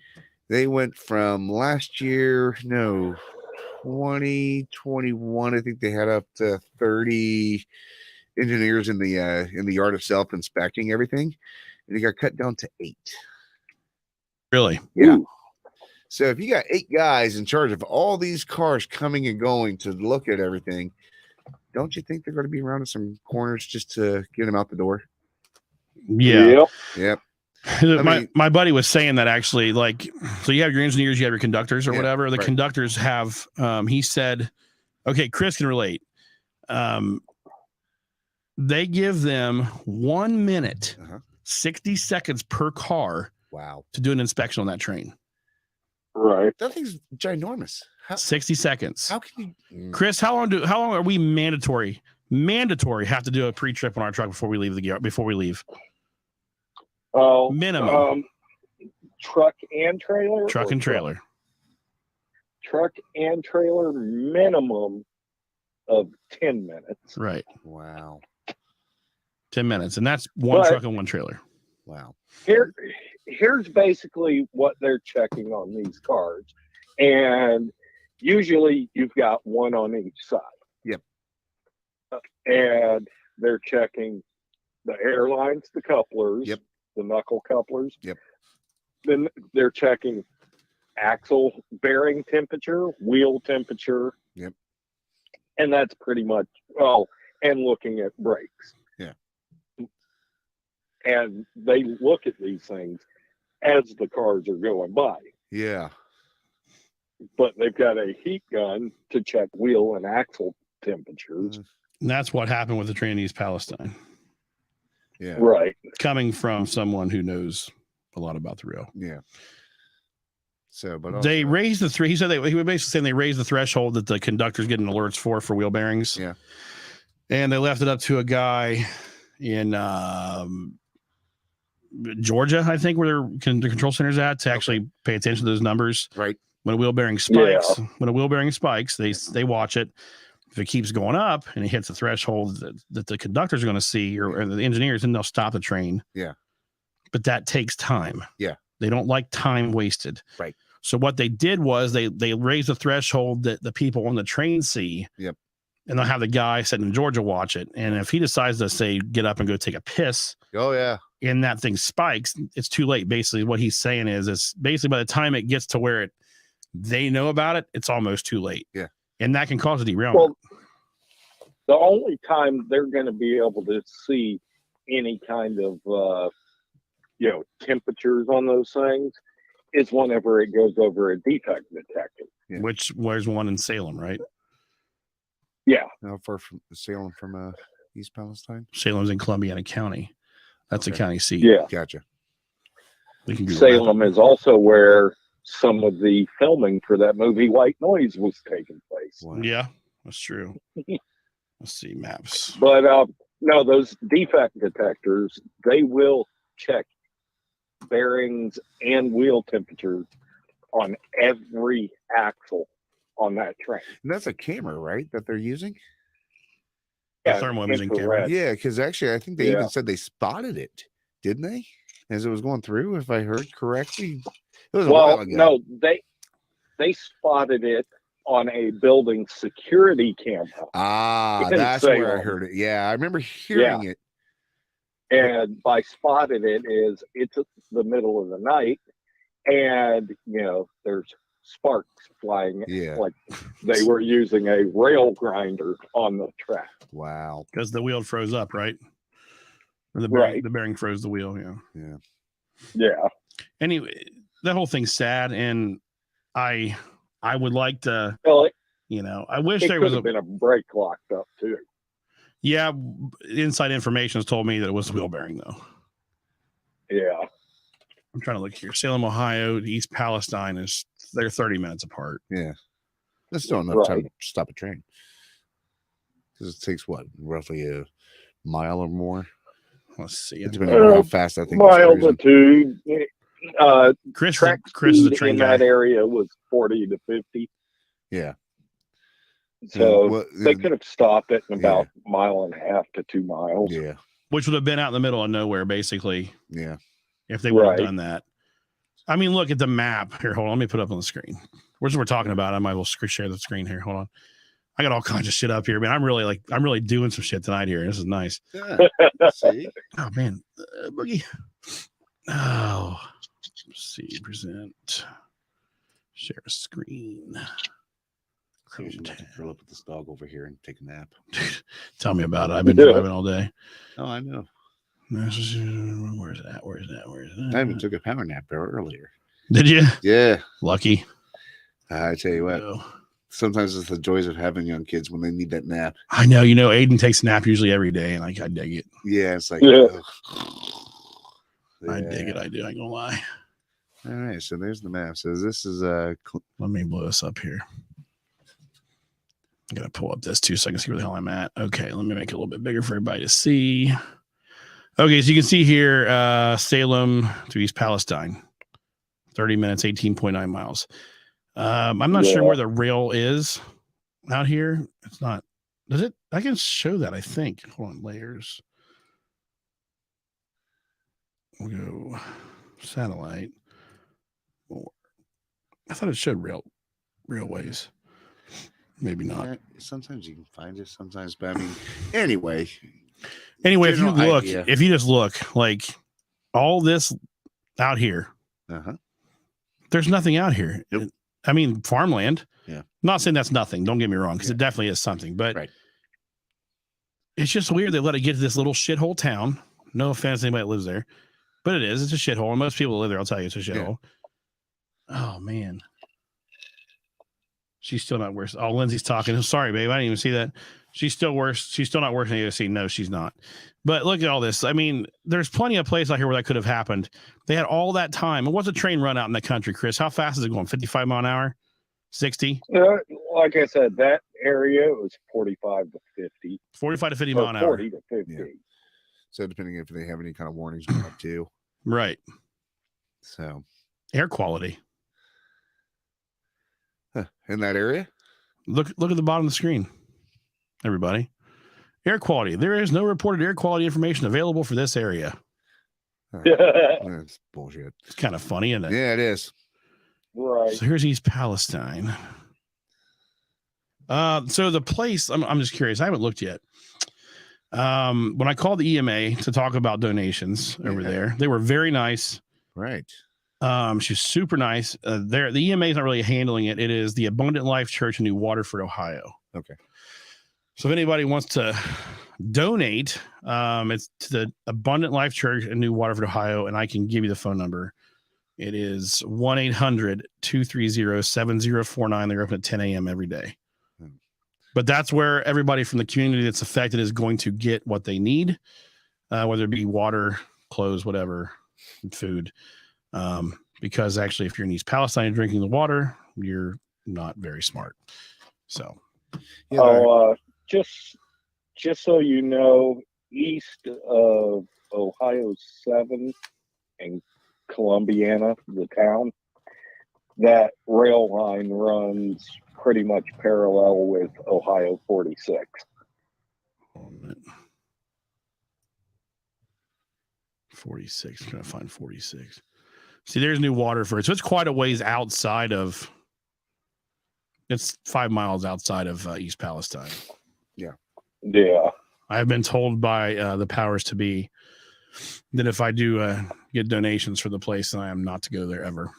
They went from last year, 2021, I think they had up to 30 engineers in the yard itself inspecting everything, and it got cut down to 8. Really? Yeah. Ooh. So if you got 8 guys in charge of all these cars coming and going to look at everything, don't you think they're going to be around in some corners just to get them out the door? Yeah. Yep. My buddy was saying that actually, like, so you have your engineers, you have your conductors or whatever. The conductors have, he said, okay, Chris can relate. They give them 1 minute, 60 seconds per car. Wow. To do an inspection on that train. Right. That thing's ginormous. 60 seconds. How can you, Chris? How long are we mandatory have to do a pre-trip on our truck before we leave? Oh, minimum. Truck and trailer. Truck and trailer. Truck and trailer minimum of 10 minutes. Right. Wow. 10 minutes, and that's one truck and one trailer. Wow. Here's basically what they're checking on these cars, and usually you've got one on each side. Yep. And they're checking the airlines, the couplers, yep, the knuckle couplers. Yep. Then they're checking axle bearing temperature, wheel temperature. Yep. And that's pretty much and looking at brakes. Yeah. And they look at these things as the cars are going by. Yeah. But they've got a heat gun to check wheel and axle temperatures. And that's what happened with the train in East Palestine. Yeah. Right. Coming from someone who knows a lot about the rail. Yeah. So, but they raised the he said he was basically saying they raised the threshold that the conductors getting alerts for wheel bearings. Yeah. And they left it up to a guy in Georgia, I think, where the control center's at, to actually pay attention to those numbers. Right. When a wheel bearing spikes, they watch it. If it keeps going up and it hits the threshold that the conductors are going to see, or the engineers, then they'll stop the train. Yeah. But that takes time. Yeah. They don't like time wasted. Right. So what they did was they raised the threshold that the people on the train see. Yep. And they'll have the guy sitting in Georgia watch it. And if he decides to say, get up and go take a piss. Oh, yeah. And that thing spikes, it's too late. Basically, what he's saying is basically by the time it gets to where they know about it, it's almost too late. Yeah. And that can cause a derailment. Well, the only time they're going to be able to see any kind of, temperatures on those things is whenever it goes over a defect detector. Yeah. Which there's one in Salem, right? Yeah. How far from Salem from East Palestine? Salem's in Columbiana County. That's a county seat. Yeah. Gotcha. We can Salem is also where some of the filming for that movie White Noise was taking place. Wow. Yeah, that's true. Let's see maps. But no, those defect detectors, they will check bearings and wheel temperatures on every axle on that train. And that's a camera, right, that they're using? Yeah, thermal imaging camera. Yeah, because actually I think they even said they spotted it, didn't they? As it was going through, if I heard correctly. It was a while ago. No, they spotted it on a building security camera. Ah, that's where I heard it. Yeah, I remember hearing it. And by spotted it's the middle of the night, and there's sparks flying. Yeah, like they were using a rail grinder on the track. Wow, because the wheel froze up, right? Or the bearing froze the wheel. Yeah. Anyway, that whole thing's sad, and I would like to. Well, I wish there was been a brake locked up too. Yeah, inside information has told me that it was the wheel bearing, though. Yeah. I'm trying to look here. Salem, Ohio, to East Palestine they're 30 minutes apart. Yeah. That's still enough time to stop a train. Because it takes roughly a mile or more? Let's see. Depending on how fast I think mile to two. Chris is a train in guy. that area was 40 to 50. Yeah. So they could have stopped it in about a mile and a half to 2 miles. Yeah. Which would have been out in the middle of nowhere, basically. Yeah. If they would have done that. I mean, look at the map. Here, hold on. Let me put it up on the screen. We're talking about. I might as well share the screen here. Hold I got all kinds of shit up here, man. I'm really doing some shit tonight here. This is nice. Yeah. See? Oh man, Boogie. Oh, let's see, present, share a screen. Seriously, I'm about to curl up with this dog over here and take a nap. Tell me about it. I've been driving all day. Oh, I know. Where's that? I even took a power nap earlier. Did you? Yeah. Lucky. I tell you what. No. Sometimes it's the joys of having young kids when they need that nap. I know. Aiden takes a nap usually every day, and I dig it. Yeah, it's like, Yeah. I dig it. I do. I ain't gonna lie. All right, so there's the map. So this is Let me blow this up here. I'm gonna pull up this too so I can see where the hell I'm at. Okay, let me make it a little bit bigger for everybody to see. Okay, so you can see here Salem to East Palestine, 30 minutes, 18.9 miles. I'm not sure where the rail is out here. It's not. Does it? I can show that. I think. Hold on, layers. We'll go satellite. I thought it showed railways. Maybe not. yeah, sometimes you can find it, sometimes, but I mean, anyway. Anyway, if you general look, idea. if you just look, like all this out here, there's nothing out here. Nope. I mean, farmland. Yeah. Not saying that's nothing. Don't get me wrong, because Yeah. it definitely is something. But Right. it's just weird they let it get to this little shithole town. No offense to anybody that lives there, but it is. It's a shithole. And most people that live there, I'll tell you, it's a shithole. Oh man. She's still not worse. Oh, Lindsay's talking. Sorry, babe. I didn't even see that. She's still worse. She's still not worse than AOC. No, she's not. But look at all this. I mean, there's plenty of places out here where that could have happened. They had all that time. And what's a train run out in the country, Chris? How fast is it going? 55 mile an hour? 60? Like I said, that area was 45 to 50. 45 to 50 mile an hour. 40 to 50. Yeah. So depending if they have any kind of warnings going up too. Right. So Air quality. in that area? Look at the bottom of the screen, everybody. Air quality. There is no reported air quality information available for this area. That's bullshit. It's kind of funny, isn't it? Yeah, it is. Right. So here's East Palestine. So the place, I'm just curious. I haven't looked yet. When I called the EMA to talk about donations over there, they were very nice. Right. She's super nice. The EMA is not really handling it. It is the Abundant Life Church in New Waterford, Ohio. Okay. So if anybody wants to donate, it's to the Abundant Life Church in New Waterford, Ohio, and I can give you the phone number. It is 1-800-230-7049. They're open at 10 a.m. every day. But that's where everybody from the community that's affected is going to get what they need, whether it be water, clothes, whatever, and food. Because actually, if you're in East Palestine and drinking the water, you're not very smart. So, yeah, just so you know, east of Ohio 7 and Columbiana, the town, that rail line runs pretty much parallel with Ohio 46. 46. I'm trying to find 46. See, there's New Waterford. So it's quite a ways outside of. It's 5 miles outside of East Palestine. Yeah. I've been told by the powers to be that if I do get donations for the place, then I am not to go there ever.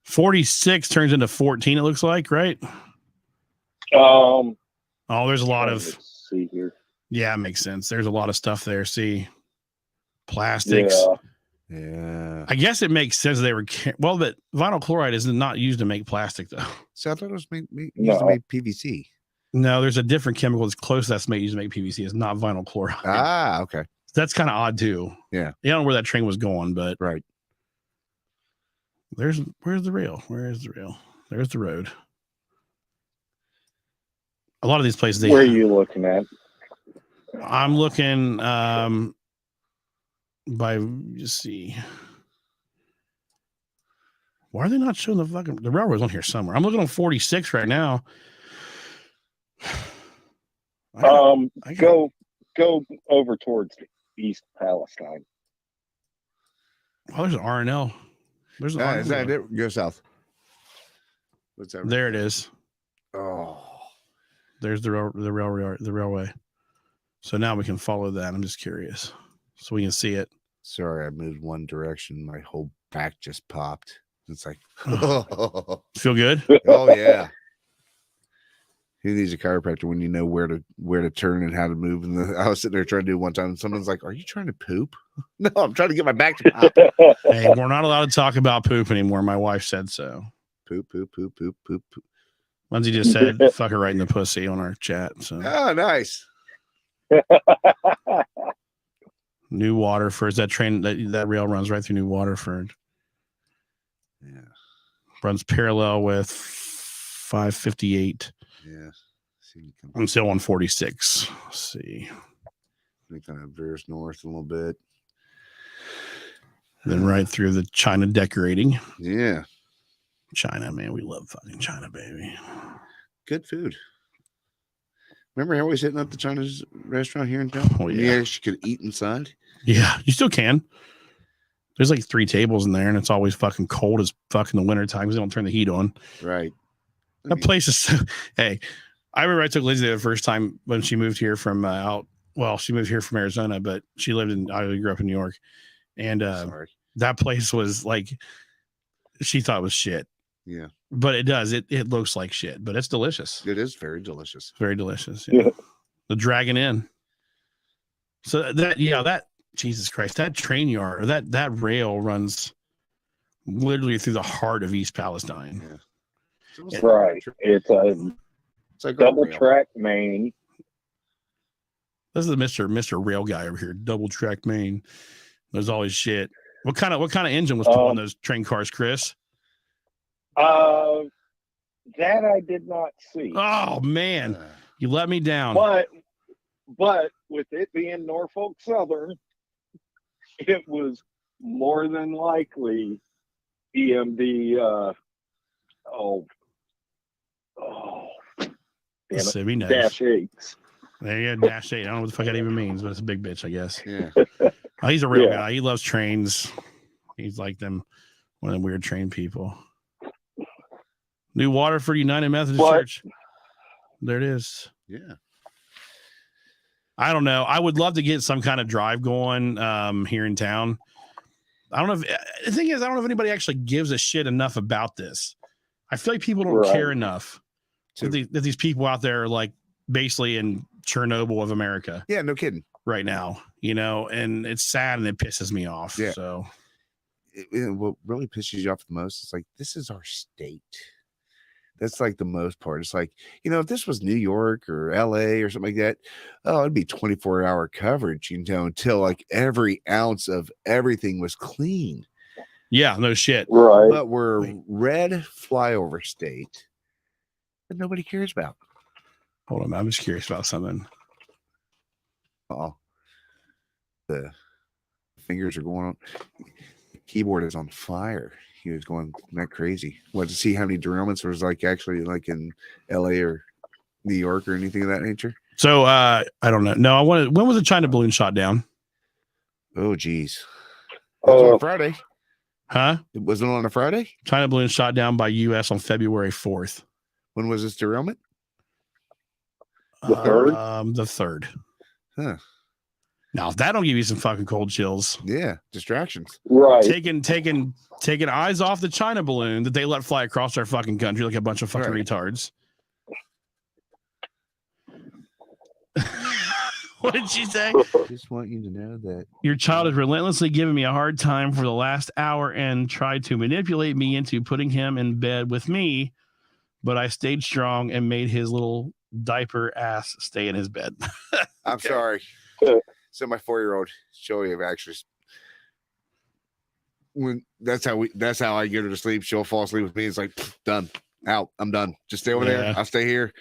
46 turns into 14, it looks like, right? Oh, there's a lot of. See here. Yeah, it makes sense. There's a lot of stuff there. See, plastics. Yeah. I guess it makes sense they were. Well, but vinyl chloride is not used to make plastic, though. So I thought it was used to make PVC. No, there's a different chemical that's close that's made used to make PVC. It's not vinyl chloride. Ah, okay. That's kind of odd too. Yeah. I don't know where that train was going, but right. Where's the rail? Where is the rail? There's the road. A lot of these places. Where are you looking at? I'm looking by just see. Why are they not showing the railroad's on here somewhere? I'm looking on 46 right now. Go over towards East Palestine. Oh, there's an R&L. There's an R&L. Go south. What's that? There it is. Oh, There's the railway. So now we can follow that. I'm just curious, so we can see it. sorry, I moved one direction. My whole back just popped. It's like, Feel good? oh yeah. Who needs a chiropractor when you know where to turn and how to move? And I was sitting there trying to do it one time, and someone's like, "Are you trying to poop?" No, I'm trying to get my back to pop. Hey, we're not allowed to talk about poop anymore. My wife said so. Poop, poop, poop, poop, poop, poop. Lindsay just said, "Fuck her right in the pussy" on our chat. So Oh, nice. New Waterford. That train that rail runs right through New Waterford. Yeah, Runs parallel with 558. yeah. See, I'm still on 46. Let's see. it kind of veers north a little bit. Then right through the China decorating. Yeah, China, man. We love fucking China, baby. good food. Remember always hitting up the Chinese restaurant here in town? Oh, yeah. You actually could eat inside. Yeah, you still can. There's like 3 tables in there, and it's always fucking cold as fuck in the winter time because they don't turn the heat on. Right. That place is so, hey, I remember I took Lindsay there the first time when she moved here from she moved here from Arizona, but she grew up in New York. And Sorry. that place was like, she thought it was shit. Yeah. But it looks like shit, but it's delicious. It is very delicious. Very delicious. Yeah. The Dragon Inn. So that Jesus Christ, that train yard or that rail runs literally through the heart of East Palestine. Yeah. Right. It's a like double track main. This is the Mr. Rail guy over here. Double track main. There's always shit. What kind of engine was pulling those train cars, Chris? That I did not see. Oh man, you let me down. But with it being Norfolk Southern, it was more than likely EMD. Mississippi knows. -8s. There you go, -8. I don't know what the fuck that even means, but it's a big bitch, I guess. Yeah. He's a real guy. He loves trains. He's like one of them weird train people. New Waterford United Methodist Church. There it is. Yeah. I don't know. I would love to get some kind of drive going here in town. I don't know the thing is, I don't know if anybody actually gives a shit enough about this. I feel like people don't care enough that these people out there are like basically in Chernobyl of America. Yeah, no kidding. Right now, and it's sad and it pisses me off. Yeah. So what really pisses you off the most is like, this is our state. That's like the most part. It's like, if this was New York or LA or something like that, it'd be 24-hour coverage, until like every ounce of everything was clean. Yeah, no shit. Right. But we're red flyover state that nobody cares about. Hold on, I'm just curious about something. Oh, the fingers are going on. The keyboard is on fire. He was going that crazy. Wanted to see how many derailments there was like actually like in LA or New York or anything of that nature. So I don't know. No, when was the China balloon shot down? Oh geez. It was on a Friday. Huh? It wasn't on a Friday? China balloon shot down by US on February 4th. When was this derailment? The 3rd? The 3rd. Huh. Now, if that don't give you some fucking cold chills. Yeah, distractions. Right. Taking eyes off the China balloon that they let fly across our fucking country like a bunch of fucking retards. What did she say? Just want you to know that your child is relentlessly giving me a hard time for the last hour and tried to manipulate me into putting him in bed with me, but I stayed strong and made his little diaper ass stay in his bed. I'm sorry. So my 4-year-old, she'll actually, when that's how I get her to sleep. She'll fall asleep with me. It's like, done, out. I'm done. Just stay over there. I'll stay here.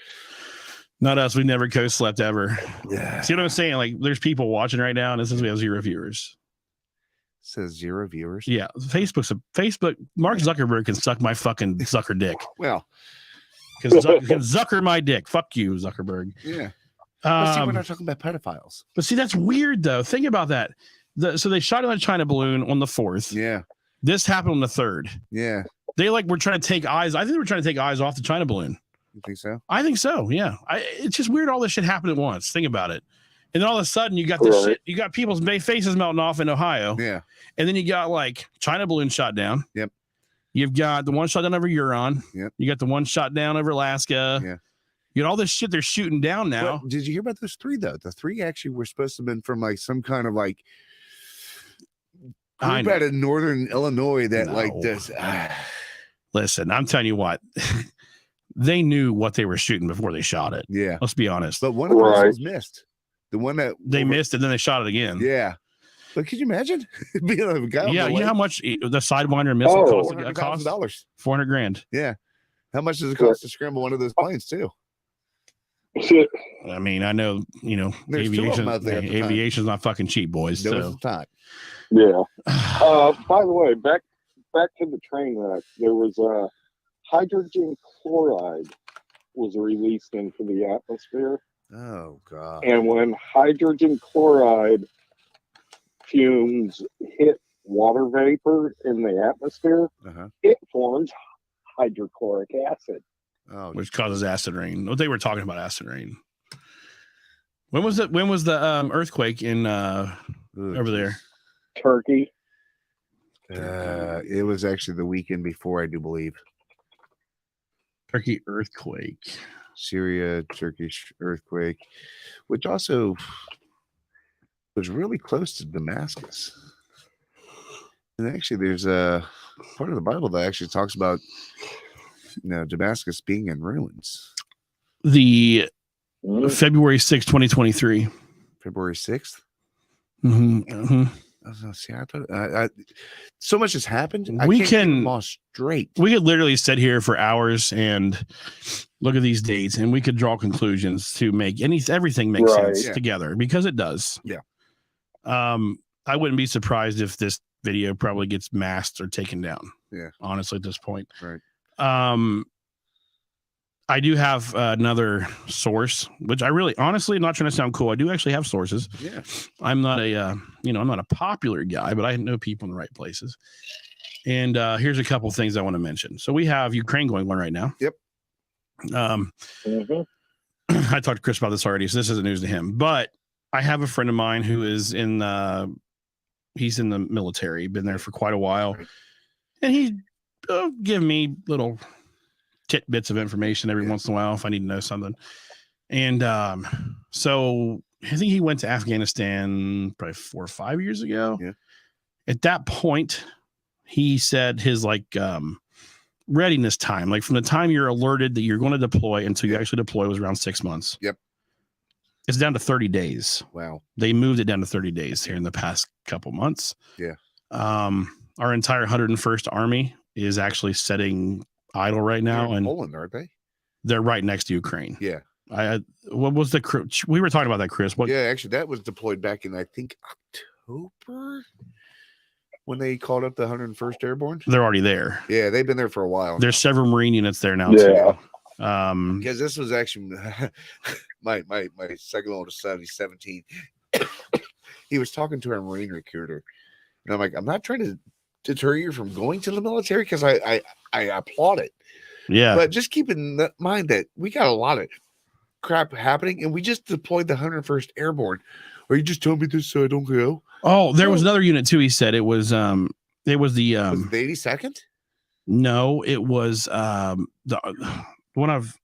Not us. We never co-slept ever. Yeah. See what I'm saying? Like, there's people watching right now, and it says we have 0 viewers. It says 0 viewers. Yeah, Facebook. Mark Zuckerberg can suck my fucking Zucker dick. Well, can Zucker my dick. Fuck you, Zuckerberg. Yeah. But see, we're not talking about pedophiles. But see, that's weird though. Think about that. So they shot down a China balloon on the 4th. Yeah. This happened on the 3rd. Yeah. They like were trying to take eyes. I think they were trying to take eyes off the China balloon. You think so? I think so. Yeah. It's just weird. All this shit happened at once. Think about it. And then all of a sudden you got this shit. You got people's faces melting off in Ohio. Yeah. And then you got like China balloon shot down. Yep. You've got the one shot down over Huron. Yep. You got the one shot down over Alaska. Yeah. You got all this shit they're shooting down now. But did you hear about those 3 though? The 3 actually were supposed to have been from like some kind of like group out of northern Illinois that like this. Listen, I'm telling you what. They knew what they were shooting before they shot it. Yeah. Let's be honest. But one of those was missed. The one that they missed and then they shot it again. Yeah. But could you imagine being a guy? Yeah, you know how much the Sidewinder missile cost? $400,000. $400,000. Yeah. How much does it cost to scramble one of those planes too? Shit. I mean, I know, you know, There's 2 of them out there aviation's not fucking cheap, boys. There so. was the time. Yeah. By the way, back to the train wreck, there was hydrogen chloride was released into the atmosphere. Oh God. And when hydrogen chloride fumes hit water vapor in the atmosphere, it forms hydrochloric acid. Oh, which causes acid rain. What they were talking about acid rain. When was it? When was the earthquake in over there? Turkey. It was actually the weekend before, I do believe. Turkey earthquake. Syria, Turkish earthquake, which also was really close to Damascus. And actually, there's a part of the Bible that actually talks about, you know, Damascus being in ruins. The February 6th, 2023. February 6th? Mm-hmm. Mm-hmm. See, I thought so much has happened. We can all straight. We could literally sit here for hours and look at these dates, and we could draw conclusions to make everything make sense together, because it does. Yeah. I wouldn't be surprised if this video probably gets masked or taken down. Yeah. Honestly, at this point. Right. I do have another source, which I really, honestly, I'm not trying to sound cool. I do actually have sources. Yeah. I'm not I'm not a popular guy, but I know people in the right places. And here's a couple things I want to mention. So we have Ukraine going on right now. Yep. I talked to Chris about this already, so this isn't news to him. But I have a friend of mine who is he's in the military, been there for quite a while, and he give me little tidbits of information every once in a while if I need to know something. And so I think he went to Afghanistan probably 4 or 5 years ago. Yeah. At that point, he said his readiness time, like from the time you're alerted that you're going to deploy until you actually deploy, was around 6 months. Yep. It's down to 30 days. Wow. They moved it down to 30 days here in the past couple months. Yeah. Our entire 101st Army is actually setting idle right now, and Poland, aren't they? They're right next to Ukraine. Yeah. What was we were talking about that, Chris? What? Yeah, actually, that was deployed back in, I think, October, when they called up the 101st Airborne. They're already there. Yeah, they've been there for a while. There's several Marine units there now. Yeah. Too. Because this was actually my second oldest son. He's 17. He was talking to our Marine recruiter, and I'm like, I'm not trying to deter you from going to the military, because I applaud it. Yeah. But just keep in mind that we got a lot of crap happening, and we just deployed the 101st Airborne. Are you just telling me this so I don't go? Oh, there was another unit too. He said it was the was it the 82nd? No, it was the one of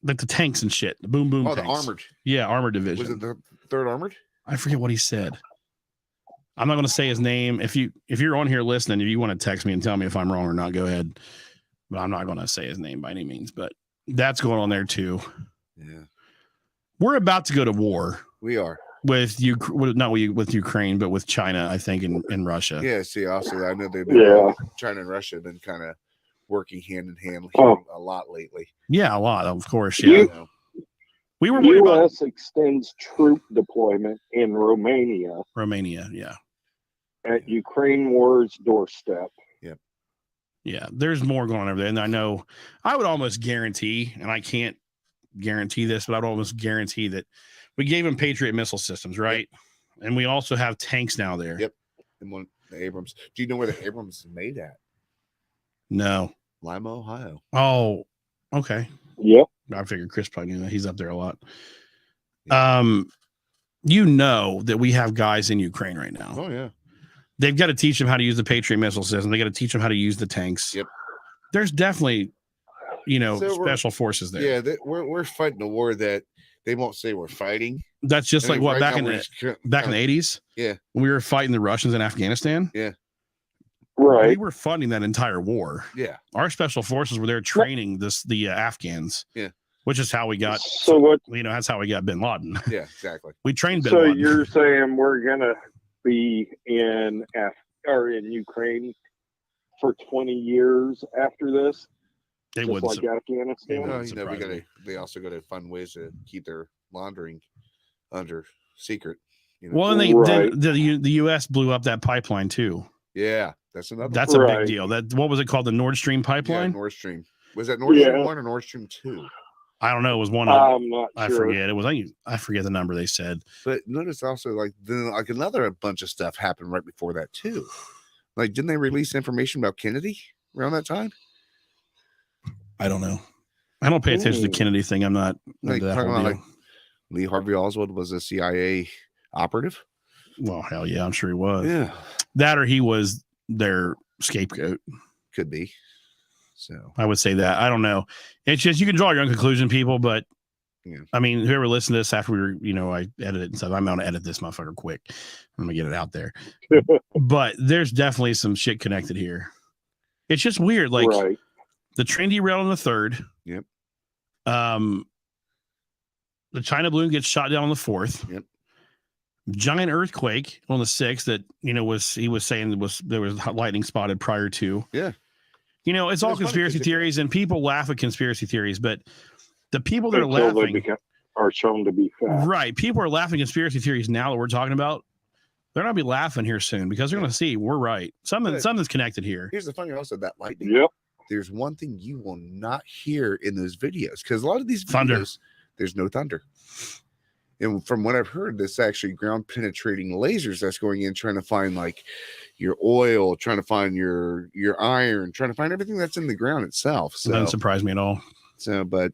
like the tanks and shit. The boom tanks. The armored. Yeah, armored division. Was it the 3rd Armored? I forget what he said. I'm not going to say his name. If you're on here listening, if you want to text me and tell me if I'm wrong or not, go ahead. But I'm not going to say his name by any means. But that's going on there too. Yeah. We're about to go to war. We are. With not with Ukraine, but with China, I think, and Russia. Yeah, see, also, I know they've been, China and Russia have been kind of working hand in hand a lot lately. Yeah, a lot, of course. Yeah. We were U.S. extends troop deployment in Romania. Yeah. At Ukraine war's doorstep. Yep. Yeah, there's more going on over there. And I know I would almost guarantee, and I can't guarantee this, but I'd almost guarantee that we gave them Patriot missile systems, right? Yep. And we also have tanks now there. Yep. And the Abrams. Do you know where the Abrams is made at? No. Lima, Ohio. Oh, okay. Yep. I figured Chris probably knew that. He's up there a lot. You know that we have guys in Ukraine right now. Oh yeah. They've got to teach them how to use the Patriot missile system. They got to teach them how to use the tanks. Yep. There's definitely, So special forces there. Yeah, we're fighting a war that they won't say we're fighting. That's just like what right back now in we're the 80s. Yeah. When we were fighting the Russians in Afghanistan. Yeah. Right. We were funding that entire war. Yeah. Our special forces were there training the Afghans. Yeah. Which is how we got. So what? That's how we got Bin Laden. Yeah, exactly. We trained Bin So Laden. you're saying we're gonna be in Ukraine for 20 years after this, They just wouldn't. like Afghanistan? It No, wouldn't surprise me. they also got to find ways to keep their laundering under secret. Well, and Right. the U.S. blew up that pipeline too. Yeah, that's another. That's a Right. big deal. What was it called? The Nord Stream pipeline? Nord Stream. Was that Nord Stream Yeah. 1 or Nord Stream 2? I don't know. It was one of. I'm not I sure. forget. It was. I forget the number they said. But notice also like another bunch of stuff happened right before that too. Like, didn't they release information about Kennedy around that time? I don't know. I don't pay attention to the Ooh. Kennedy thing. I'm not. Like, into that talking whole about, deal. like, Lee Harvey Oswald was a CIA operative. Well, hell yeah, I'm sure he was. Yeah, That or he was their scapegoat. could be. So I would say that. I don't know. It's just you can draw your own conclusion, people. But Yeah. I mean, whoever listened to this after we were, I edited it and stuff. I'm going to edit this motherfucker quick. I'm going to get it out there. But there's definitely some shit connected here. It's just weird. Like Right. the train derailed on the 3rd. Yep. The China balloon gets shot down on the 4th. Yep. Giant earthquake on the 6th that he was saying there was lightning spotted prior to. Yeah. It's all It's funny conspiracy 'cause theories, and people laugh at conspiracy theories, but the people that are Until they laughing are shown to be fact. right, people are laughing at conspiracy theories now that we're talking about. They're not gonna be laughing here soon because they're gonna see we're right. Something's connected here. here's the funny also that lightning. Yep. There's one thing you will not hear in those videos because a lot of these videos Thunder. there's no thunder. And from what I've heard, this actually ground penetrating lasers that's going in trying to find like your oil, trying to find your iron, trying to find everything that's in the ground itself. It doesn't surprise me at all. But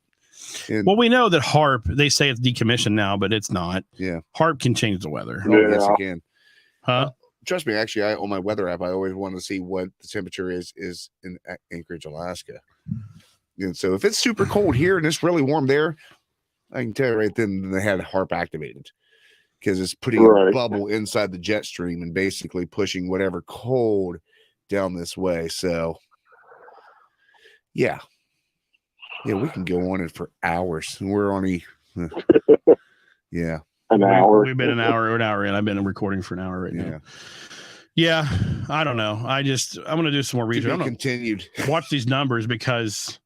Well, we know that HARP, they say it's decommissioned now, but it's not. yeah, HARP can change the weather. yes, Yeah. again. Huh? Trust me, actually, on my weather app, I always want to see what the temperature is in Anchorage, Alaska. And so if it's super cold here and it's really warm there, I can tell you right then they had HARP activated because it's putting a Right. bubble inside the jet stream and basically pushing whatever cold down this way. So, yeah, we can go on it for hours. We're only, yeah. An hour. We've been an hour in. I've been recording for an hour right now. Yeah, I don't know. I'm going to do some more To research. be I'm gonna continued. watch these numbers because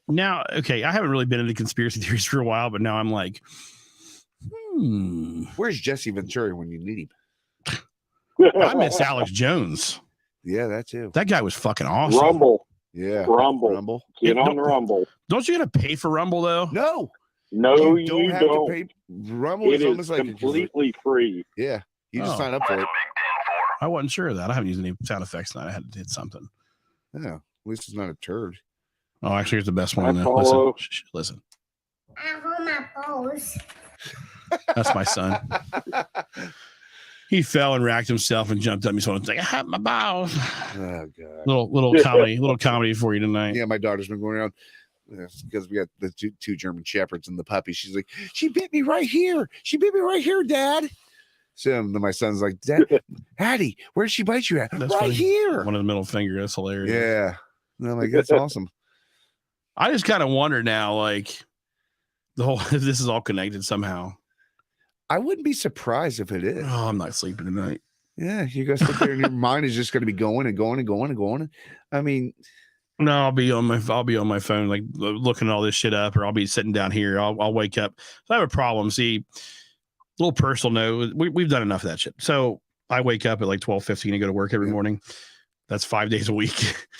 now, okay, I haven't really been into conspiracy theories for a while, but now I'm like, Where's Jesse Ventura when you need him? I miss Alex Jones. Yeah, that too. That guy was fucking awesome. Rumble. Yeah, Rumble. Get Yeah, on Rumble. Don't you got to pay for Rumble though? No, No, you don't have to pay. Rumble It is is almost like completely free. yeah. You just Oh. sign up for it. I wasn't sure of that. I haven't used any sound effects tonight. I had to hit something. Yeah, at least it's not a turd. Oh, actually, here's the best I one. follow. Listen. I hold my balls. That's my son. He fell and racked himself and jumped up. He's like, I have my balls. Oh god. Little comedy for you tonight. Yeah, my daughter's been going around because we got the two German shepherds and the puppy. She's like, she bit me right here. She bit me right here, Dad. So then my son's like, Dad, Hattie, where did she bite you at? That's right funny. here. One of the middle finger. That's hilarious. Yeah. And I'm like, that's awesome. I just kind of wonder now, like if this is all connected somehow. I wouldn't be surprised if it is. Oh, I'm not sleeping tonight. Yeah, you guys sit there and your mind is just going to be going and going and going and going. I mean, No, I'll be on my phone, like looking all this shit up, or I'll be sitting down here. I'll wake up. So I have a problem. See, little personal note. We've done enough of that shit. So I wake up at like 12:15 and go to work every morning. That's 5 days a week.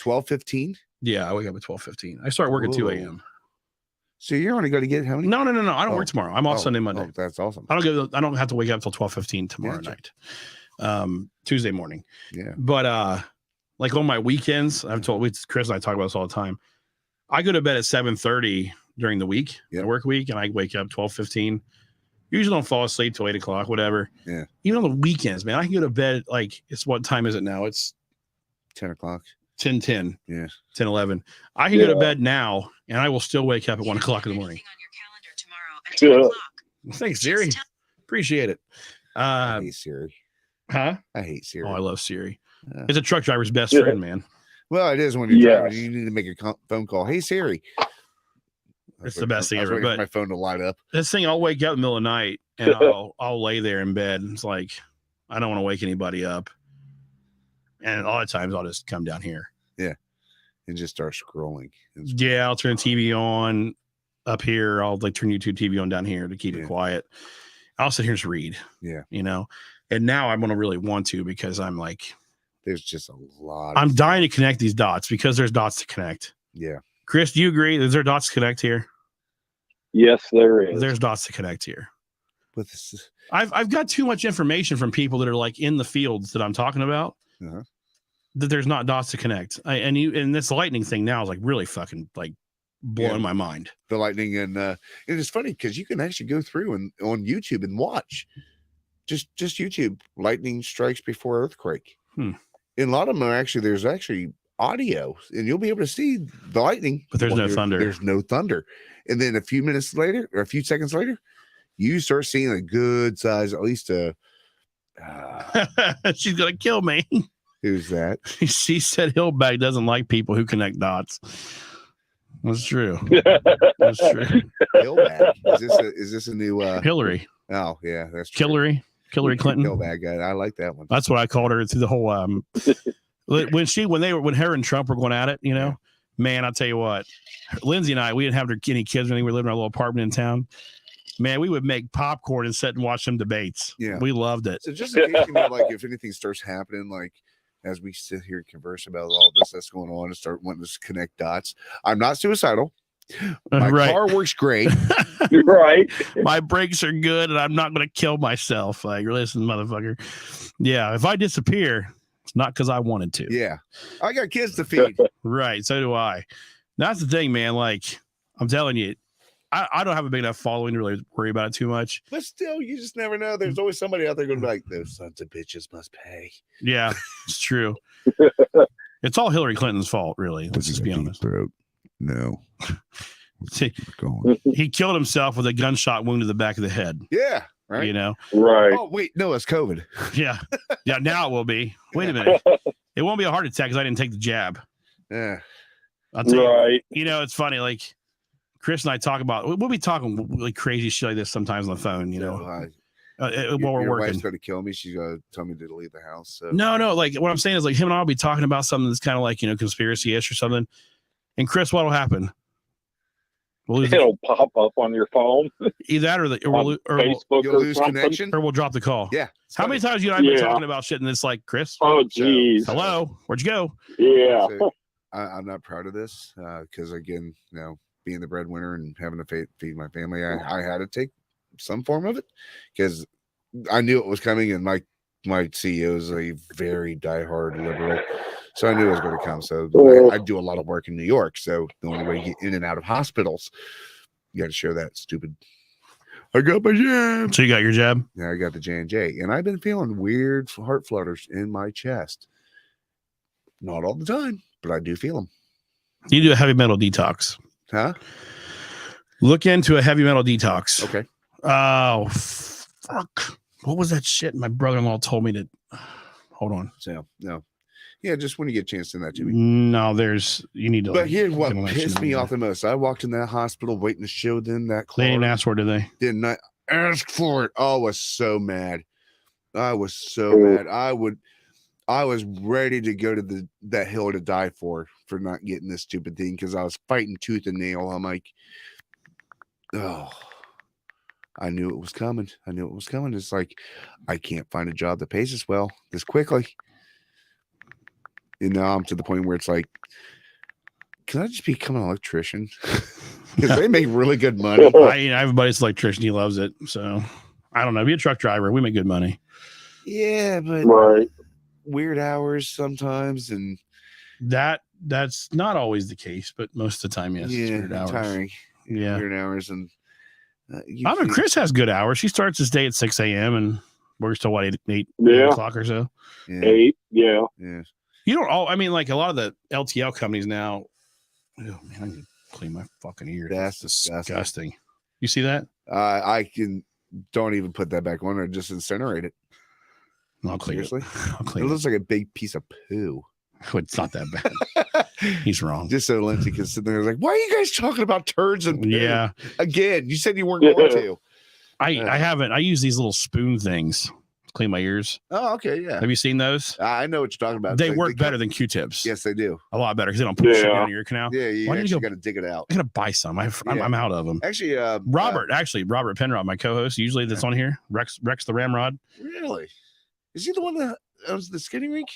12:15. Yeah, I wake up at 12:15. I start work at 2 a.m. So you're only going to get how many? No. I don't work tomorrow. I'm off Sunday, Monday. Oh, that's awesome. I don't have to wake up until 12:15 tomorrow Gotcha. night. Tuesday morning. Yeah. But like on my weekends, Chris and I talk about this all the time. I go to bed at 7:30 during the week, the work week, and I wake up 12:15. Usually don't fall asleep till 8 o'clock, whatever. Yeah. Even on the weekends, man, I can go to bed like what time is it now? It's 10 o'clock. 10:10. Yeah. 10:11. I can go to bed now, and I will still wake up at 1 o'clock in the morning. Thanks, Siri. Appreciate it. I hate Siri. Huh? I hate Siri. Oh, I love Siri. It's a truck driver's best friend, man. Well, it is when you're driving. You need to make a phone call. Hey, Siri. It's the best thing ever. But my phone to light up. This thing, I'll wake up in the middle of the night and I'll lay there in bed. It's like I don't want to wake anybody up. And a lot of times I'll just come down here. Yeah. And just start scrolling. Yeah, I'll turn TV on up here. I'll like turn YouTube TV on down here to keep it quiet. I'll sit here and just read. Yeah. You know. And now I'm gonna really want to because I'm like there's just a lot. I'm dying to connect these dots because there's dots to connect. Yeah. Chris, do you agree? Is there dots to connect here? Yes, there is. There's dots to connect here. But this is... I've got too much information from people that are like in the fields that I'm talking about that there's not dots to connect. And this lightning thing now is like really fucking like blowing my mind. The lightning and it's funny because you can actually go through and on YouTube and watch just YouTube lightning strikes before earthquake. And a lot of them are actually there's actually audio and you'll be able to see the lightning, but there's no thunder. There's no thunder. And then a few minutes later or a few seconds later, you start seeing a good size, at least she's gonna kill me. Who's that? She said Hillback doesn't like people who connect dots. That's true. That's true. Hillback. Is this a new Hillary? Oh yeah, that's true. Hillary Clinton. Hillback guy. I like that one. That's what I called her through the whole when her and Trump were going at it, you know, man, I'll tell you what, Lindsay and I, we didn't have any kids when we were living in our little apartment in town. Man, we would make popcorn and sit and watch some debates. Yeah. We loved it. So just in case you know, like if anything starts happening, like as we sit here and converse about all this that's going on and start wanting to connect dots, I'm not suicidal. My car works great. Right. My brakes are good and I'm not going to kill myself. Like, listen, motherfucker. Yeah. If I disappear, it's not because I wanted to. Yeah. I got kids to feed. Right. So do I. That's the thing, man. Like, I'm telling you, I don't have a big enough following to really worry about it too much. But still, you just never know. There's always somebody out there going to be like, those sons of bitches must pay. Yeah, it's true. It's all Hillary Clinton's fault, really. Let's just be honest. Throat. No. See, he killed himself with a gunshot wound to the back of the head. Yeah. Right. You know? Right. Oh, wait. No, it's COVID. Yeah. Yeah. Now it will be. Wait a minute. It won't be a heart attack because I didn't take the jab. Yeah. I'll tell you. You know, it's funny. Like, Chris and I talk about, we'll be talking like crazy shit like this sometimes on the phone, you know, while we're your working. wife's going to kill me. She's going to tell me to leave the house. So. No. Like what I'm saying is like him and I'll be talking about something that's kind of like, you know, conspiracy-ish or something. And Chris, what'll happen? It'll pop up on your phone. Either that or Facebook you'll lose connection or we'll drop the call. Yeah. How many times you and I have been talking about shit and it's like, Chris? Oh, geez. Hello? Where'd you go? Yeah. So, I'm not proud of this because, again, you know, being the breadwinner and having to feed my family, I had to take some form of it because I knew it was coming, and my CEO is a very diehard liberal, so I knew it was going to come. So I do a lot of work in New York, so the only way you get in and out of hospitals, you got to show that stupid. I got my jab. So you got your jab? Yeah, I got the J&J, and I've been feeling weird heart flutters in my chest. Not all the time, but I do feel them. You do a heavy metal detox. Huh? Look into a heavy metal detox. Okay. Oh, fuck. What was that shit my brother-in-law told me to... Hold on. So, no. Yeah, just when you get a chance to send that to me. No, you need to... But here's what pissed me off the most. I walked in that hospital waiting to show them that card. They didn't ask for it, did they? Did not ask for it. Oh, I was so mad. I was so mad. I was ready to go to that hill to die for not getting this stupid thing because I was fighting tooth and nail. I'm like, oh, I knew it was coming. It's like, I can't find a job that pays us well this quickly. And now I'm to the point where it's like, can I just become an electrician? Because they make really good money. I have a buddy's electrician. He loves it. So I don't know. Be a truck driver. We make good money. Yeah, but weird hours sometimes, and That's not always the case, but most of the time, yes. Yeah, Weird hours. tiring. Yeah. Weird hours. And I mean, Chris has good hours. She starts his day at 6 a.m. and works till what, 8 o'clock or so. Yeah. 8, yeah. Yeah. You don't all. I mean, like a lot of the LTL companies now. Oh man, I need to clean my fucking ears. That's disgusting. You see that? I don't even put that back on or just incinerate it. I'll clean Seriously? it. I'll It clean it. looks like a big piece of poo. It's not that bad. He's wrong. Just so Lindsay can sit there like, why are you guys talking about turds and poo? Yeah. Again, you said you weren't going to. I haven't. I use these little spoon things to clean my ears. Oh, okay, yeah. Have you seen those? I know what you're talking about. They work better than Q-tips. Yes, they do. A lot better because they don't push shit Yeah. down your ear canal. Yeah, you Why did you actually got to dig it out. I'm gonna buy some. I'm out of them. Actually, Robert Penrod, my co-host, usually that's on here. Rex the Ramrod. Really? Is he the one that owns the skating rink?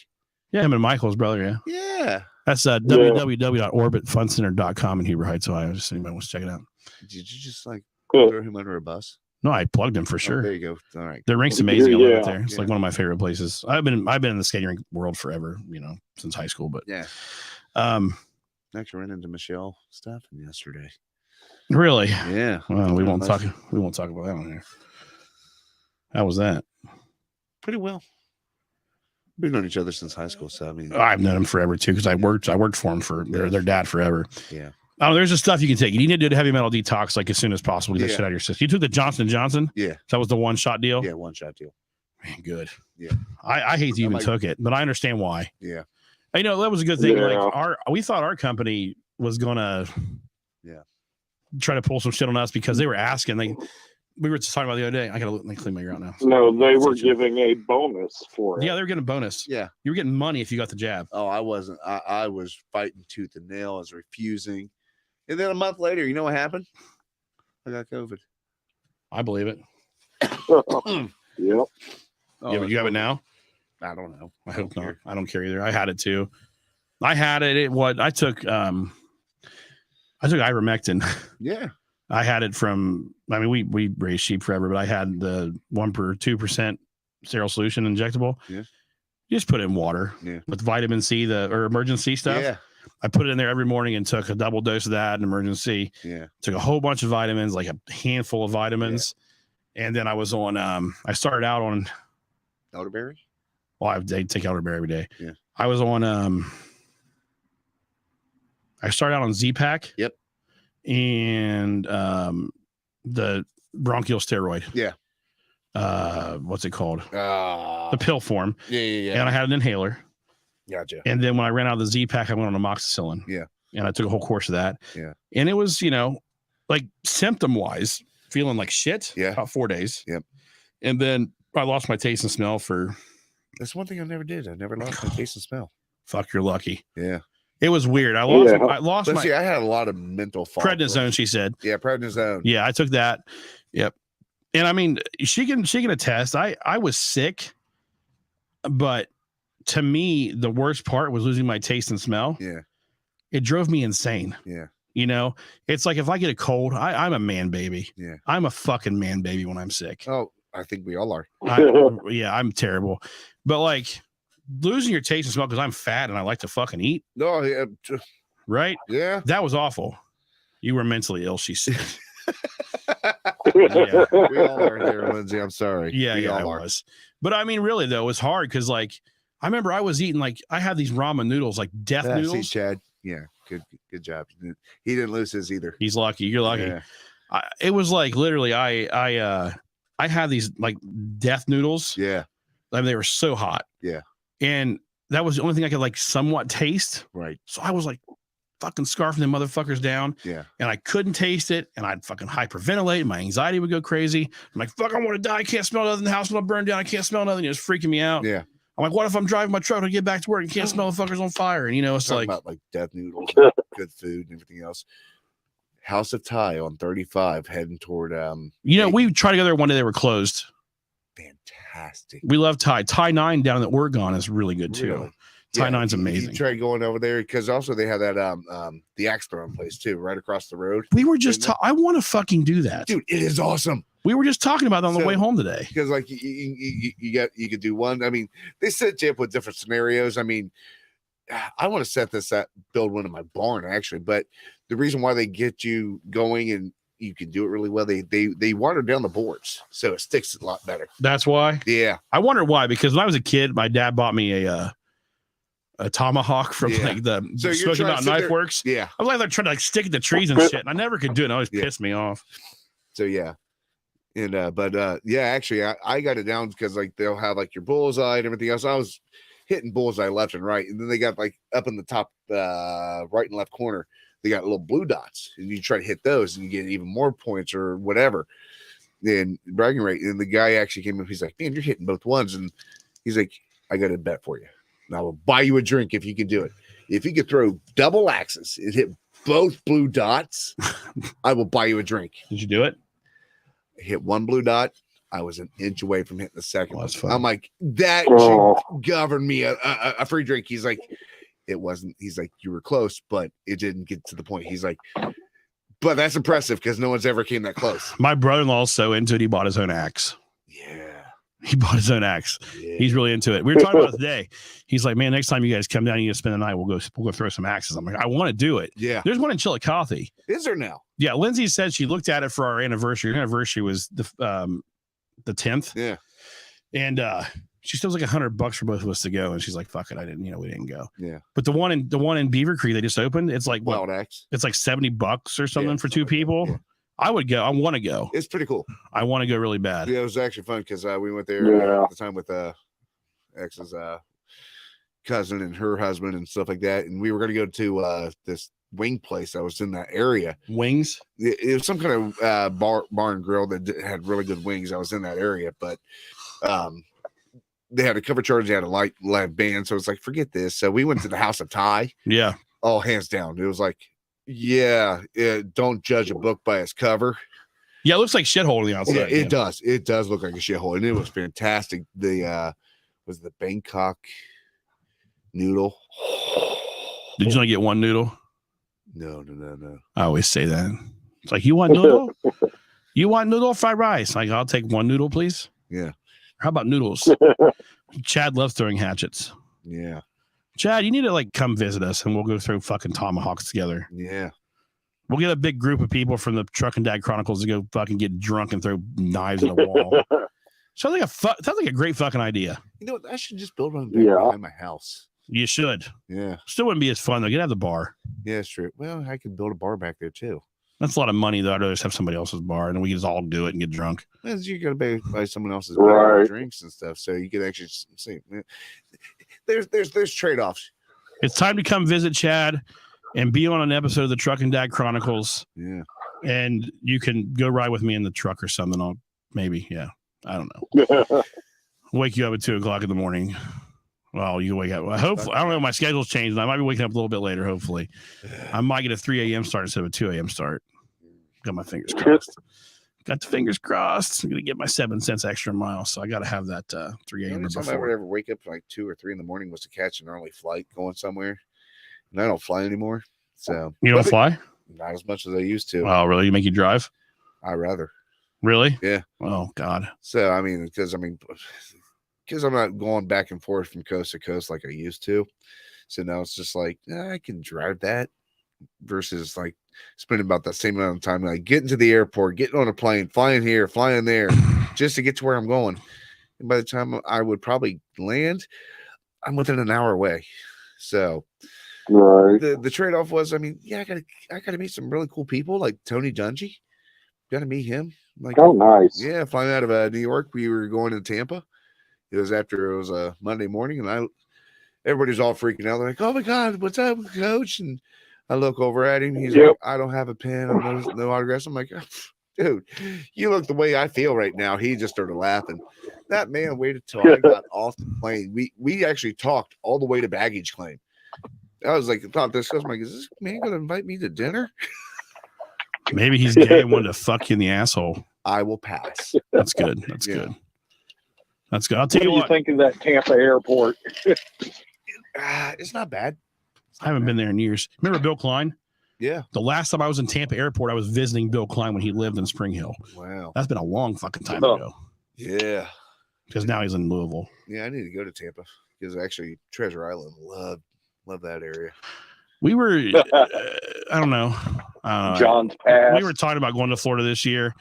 Yeah, him and Michael's brother. Yeah, Yeah. that's www.orbitfunCenter.com in Heber Heights, Ohio. Just anybody wants to check it out. Did you just like Cool. throw him under a bus? No, I plugged him for Oh, sure. there you go. All right. The rink's amazing. I love Yeah. it there. It's like one of my favorite places. I've been in the skating rink world forever, since high school. But Yeah. um, Actually ran into Michelle Staffen yesterday. really, Yeah. well, we won't talk about that on here. How was that? Pretty well. We've known each other since high school, so I mean, I've known him forever too because I worked for him for their dad forever. yeah. Oh, there's the stuff you can take. You need to do the heavy metal detox like as soon as possible. Get that Yeah. shit out of your system. You took the Johnson & Johnson? Yeah. That was the one shot deal? Yeah, one shot deal. Man, good. Yeah. I hate you even took it, but I understand why. Yeah. That was a good thing. Yeah. Like we thought our company was gonna try to pull some shit on us because they were asking. We were just talking about the other day. I gotta clean my ear out now. No, they were giving a bonus for it. Yeah, they were getting a bonus. Yeah. You were getting money if you got the jab. Oh, I wasn't. I was fighting tooth and nail. I was refusing. And then a month later, you know what happened? I got COVID. I believe it. Yep. Oh, Yeah, but you have it now? I don't know. I hope not. I don't care either. I had it too. I had it. I took ivermectin. Yeah. I had it from, we raised sheep forever, but I had the 2% sterile solution injectable. Yeah. You just put it in water with vitamin C, or emergency stuff. Yeah. I put it in there every morning and took a double dose of that in emergency. Yeah. Took a whole bunch of vitamins, like a handful of vitamins. Yeah. And then I was on, I started out on Elderberry? Well, I take elderberry every day. Yeah. I was on, I started out on Z-Pack. Yep. And the bronchial steroid. Yeah. What's it called? The pill form. Yeah. And I had an inhaler. Gotcha. And then when I ran out of the Z-Pack, I went on amoxicillin. Yeah. And I took a whole course of that. Yeah. And it was, like symptom wise, feeling like shit. Yeah. About 4 days. Yep. And then I lost my taste and smell for. That's one thing I never did. I never lost my taste and smell. Fuck, you're lucky. Yeah. It was weird. I lost Let's my see, I had a lot of mental fog. prednisone, she said. Yeah, prednisone. Yeah, I took that. Yep. And she can attest. I was sick, but to me, the worst part was losing my taste and smell. Yeah. It drove me insane. Yeah. It's like if I get a cold, I'm a man baby. Yeah. I'm a fucking man baby when I'm sick. Oh, I think we all are. I'm terrible. But like losing your taste and smell because I'm fat and I like to fucking eat. No, yeah. Right? Yeah. That was awful. You were mentally ill, she said. Yeah. We all are there, Lindsay. I'm sorry. Yeah, we I all are. was. But really though, it was hard because like I remember I was eating I had these ramen noodles, like death See, noodles. Chad. Yeah, good job. He didn't lose his either. He's lucky. You're lucky. Yeah. It was like literally I had these like death noodles. Yeah. They were so hot. Yeah. And that was the only thing I could like somewhat taste. Right. So I was like fucking scarfing them motherfuckers down. Yeah. And I couldn't taste it. And I'd fucking hyperventilate. And my anxiety would go crazy. I'm like, fuck, I want to die. I can't smell nothing. The house will burn down. I can't smell nothing. It's freaking me out. Yeah. I'm like, what if I'm driving my truck to get back to work and can't smell the fuckers on fire? And it's Talking like about death noodles, good food, and everything else. House of Thai on 35 heading toward we tried to go there one day. They were closed. Fantastic. We love Thai. Thai 9 down in Oregon is really good too. Really? Thai 9's amazing. You try going over there because also they have that the axe throwing place too, right across the road. We were just I want to fucking do that. Dude, it is awesome. We were just talking about that on the way home today. Because like you could do one. I mean, they set you up with different scenarios. I mean, I want to set this up, build one in my barn actually. But the reason why they get you going and you can do it really well, they water down the boards so it sticks a lot better. That's why. Yeah, I wonder why, because when I was a kid, my dad bought me a tomahawk from like the Smoking Mountain Knife Works. Yeah, I was like trying to like stick at the trees and shit, and I never could do it. And it always pissed me off. So yeah. And yeah, actually I got it down because like they'll have like your bullseye and everything else. I was hitting bullseye left and right, and then they got like up in the top right and left corner, they got little blue dots, and you try to hit those and you get even more points or whatever. And bragging right, and the guy actually came up, he's like, man, you're hitting both ones, and he's like, I got a bet for you, and I will buy you a drink if you can do it. If you could throw double axes and hit both blue dots, I will buy you a drink. Did you do it? Hit one blue dot. I was an inch away from hitting the second one. Fun. I'm like, that should govern me a free drink. He's like, it wasn't. He's like, you were close, but it didn't get to the point. He's like, but that's impressive because no one's ever came that close. My brother-in-law's so into it, he bought his own axe. Yeah. He bought his own axe. Yeah. He's really into it. We were talking about it today. He's like, man, next time you guys come down, you to spend the night, we'll go throw some axes. I'm like, I want to do it. Yeah. There's one in Chillicothe. Is there now? Yeah. Lindsay said she looked at it for our anniversary. Her anniversary was the 10th. Yeah. And she still was like $100 for both of us to go. And she's like, fuck it. we didn't go. Yeah. But the one in Beaver Creek they just opened, it's like Wild axe. It's like $70 or something for two people. Yeah. I would go. I want to go. It's pretty cool. I want to go really bad. Yeah, it was actually fun because we went there at the time with ex's cousin and her husband and stuff like that, and we were going to go to this wing place that was in that area. Wings? It was some kind of bar and grill that had really good wings. I was in that area, but they had a cover charge. They had a live band, so it's like, forget this. So we went to the House of Thai. Yeah. Oh, hands down. It was like, don't judge a book by its cover. Yeah, it looks like shithole on the outside. Yeah, it does. It does look like a shithole, and it was fantastic. The was the Bangkok noodle. Did you only get one noodle? No. I always say that. It's like, you want noodle? You want noodle or fried rice? Like, I'll take one noodle, please. Yeah. How about noodles? Chad loves throwing hatchets. Yeah. Chad, you need to like come visit us and we'll go throw fucking tomahawks together. Yeah. We'll get a big group of people from the Truckin' Dad Chronicles to go fucking get drunk and throw knives at a wall. Sounds like a great fucking idea. You know what? I should just build one behind my house. You should. Yeah. Still wouldn't be as fun though. You'd have the bar. Yeah, it's true. Well, I could build a bar back there too. That's a lot of money though. I'd rather just have somebody else's bar and then we can just all do it and get drunk. Well, you got to buy someone else's bar drinks and stuff, so you could actually see. There's trade-offs. It's time to come visit Chad and be on an episode of the Truckin' Dad Chronicles. Yeah. And you can go ride with me in the truck or something. Maybe. Yeah. I don't know. Wake you up at 2:00 in the morning. Well, you wake up. Hopefully, I don't know. My schedule's changed. I might be waking up a little bit later. Hopefully, I might get a 3 a.m. start instead of a 2 a.m. start. Got my fingers crossed. Got the fingers crossed. I'm gonna get my 7 cents extra mile, so I got to have that 3 a.m. The only time I would ever wake up like 2 or 3 in the morning was to catch an early flight going somewhere, and I don't fly anymore. So you don't fly? Not as much as I used to. Oh, really? You make you drive? I rather. Really? Yeah. Oh God. So because I'm not going back and forth from coast to coast like I used to. So now it's just like, I can drive that versus like spending about that same amount of time, like getting to the airport, getting on a plane, flying here, flying there, just to get to where I'm going. And by the time I would probably land, I'm within an hour away. So the trade-off was, I gotta meet some really cool people like Tony Dungy. Gotta meet him. Like, oh, nice. Yeah, flying out of New York, we were going to Tampa. It was a Monday morning, and everybody's all freaking out. They're like, "Oh my God, what's up, Coach?" And I look over at him. He's like, "I don't have a pen. No autographs." I'm like, oh, "Dude, you look the way I feel right now." He just started laughing. That man waited till I got off the plane. We actually talked all the way to baggage claim. I was like, "Thought this." I'm like, "Is this man going to invite me to dinner?" Maybe he's gay and wanted to fuck you in the asshole. I will pass. That's good. That's good. That's good. I'll tell you what. What do you think of that Tampa airport? It's not bad. I haven't been there in years. Remember Bill Klein? Yeah. The last time I was in Tampa Airport, I was visiting Bill Klein when he lived in Spring Hill. Wow. That's been a long fucking time ago. Yeah. Because now he's in Louisville. Yeah, I need to go to Tampa because actually Treasure Island loved Love that area. We were, I don't know. John's Pass. We were talking about going to Florida this year.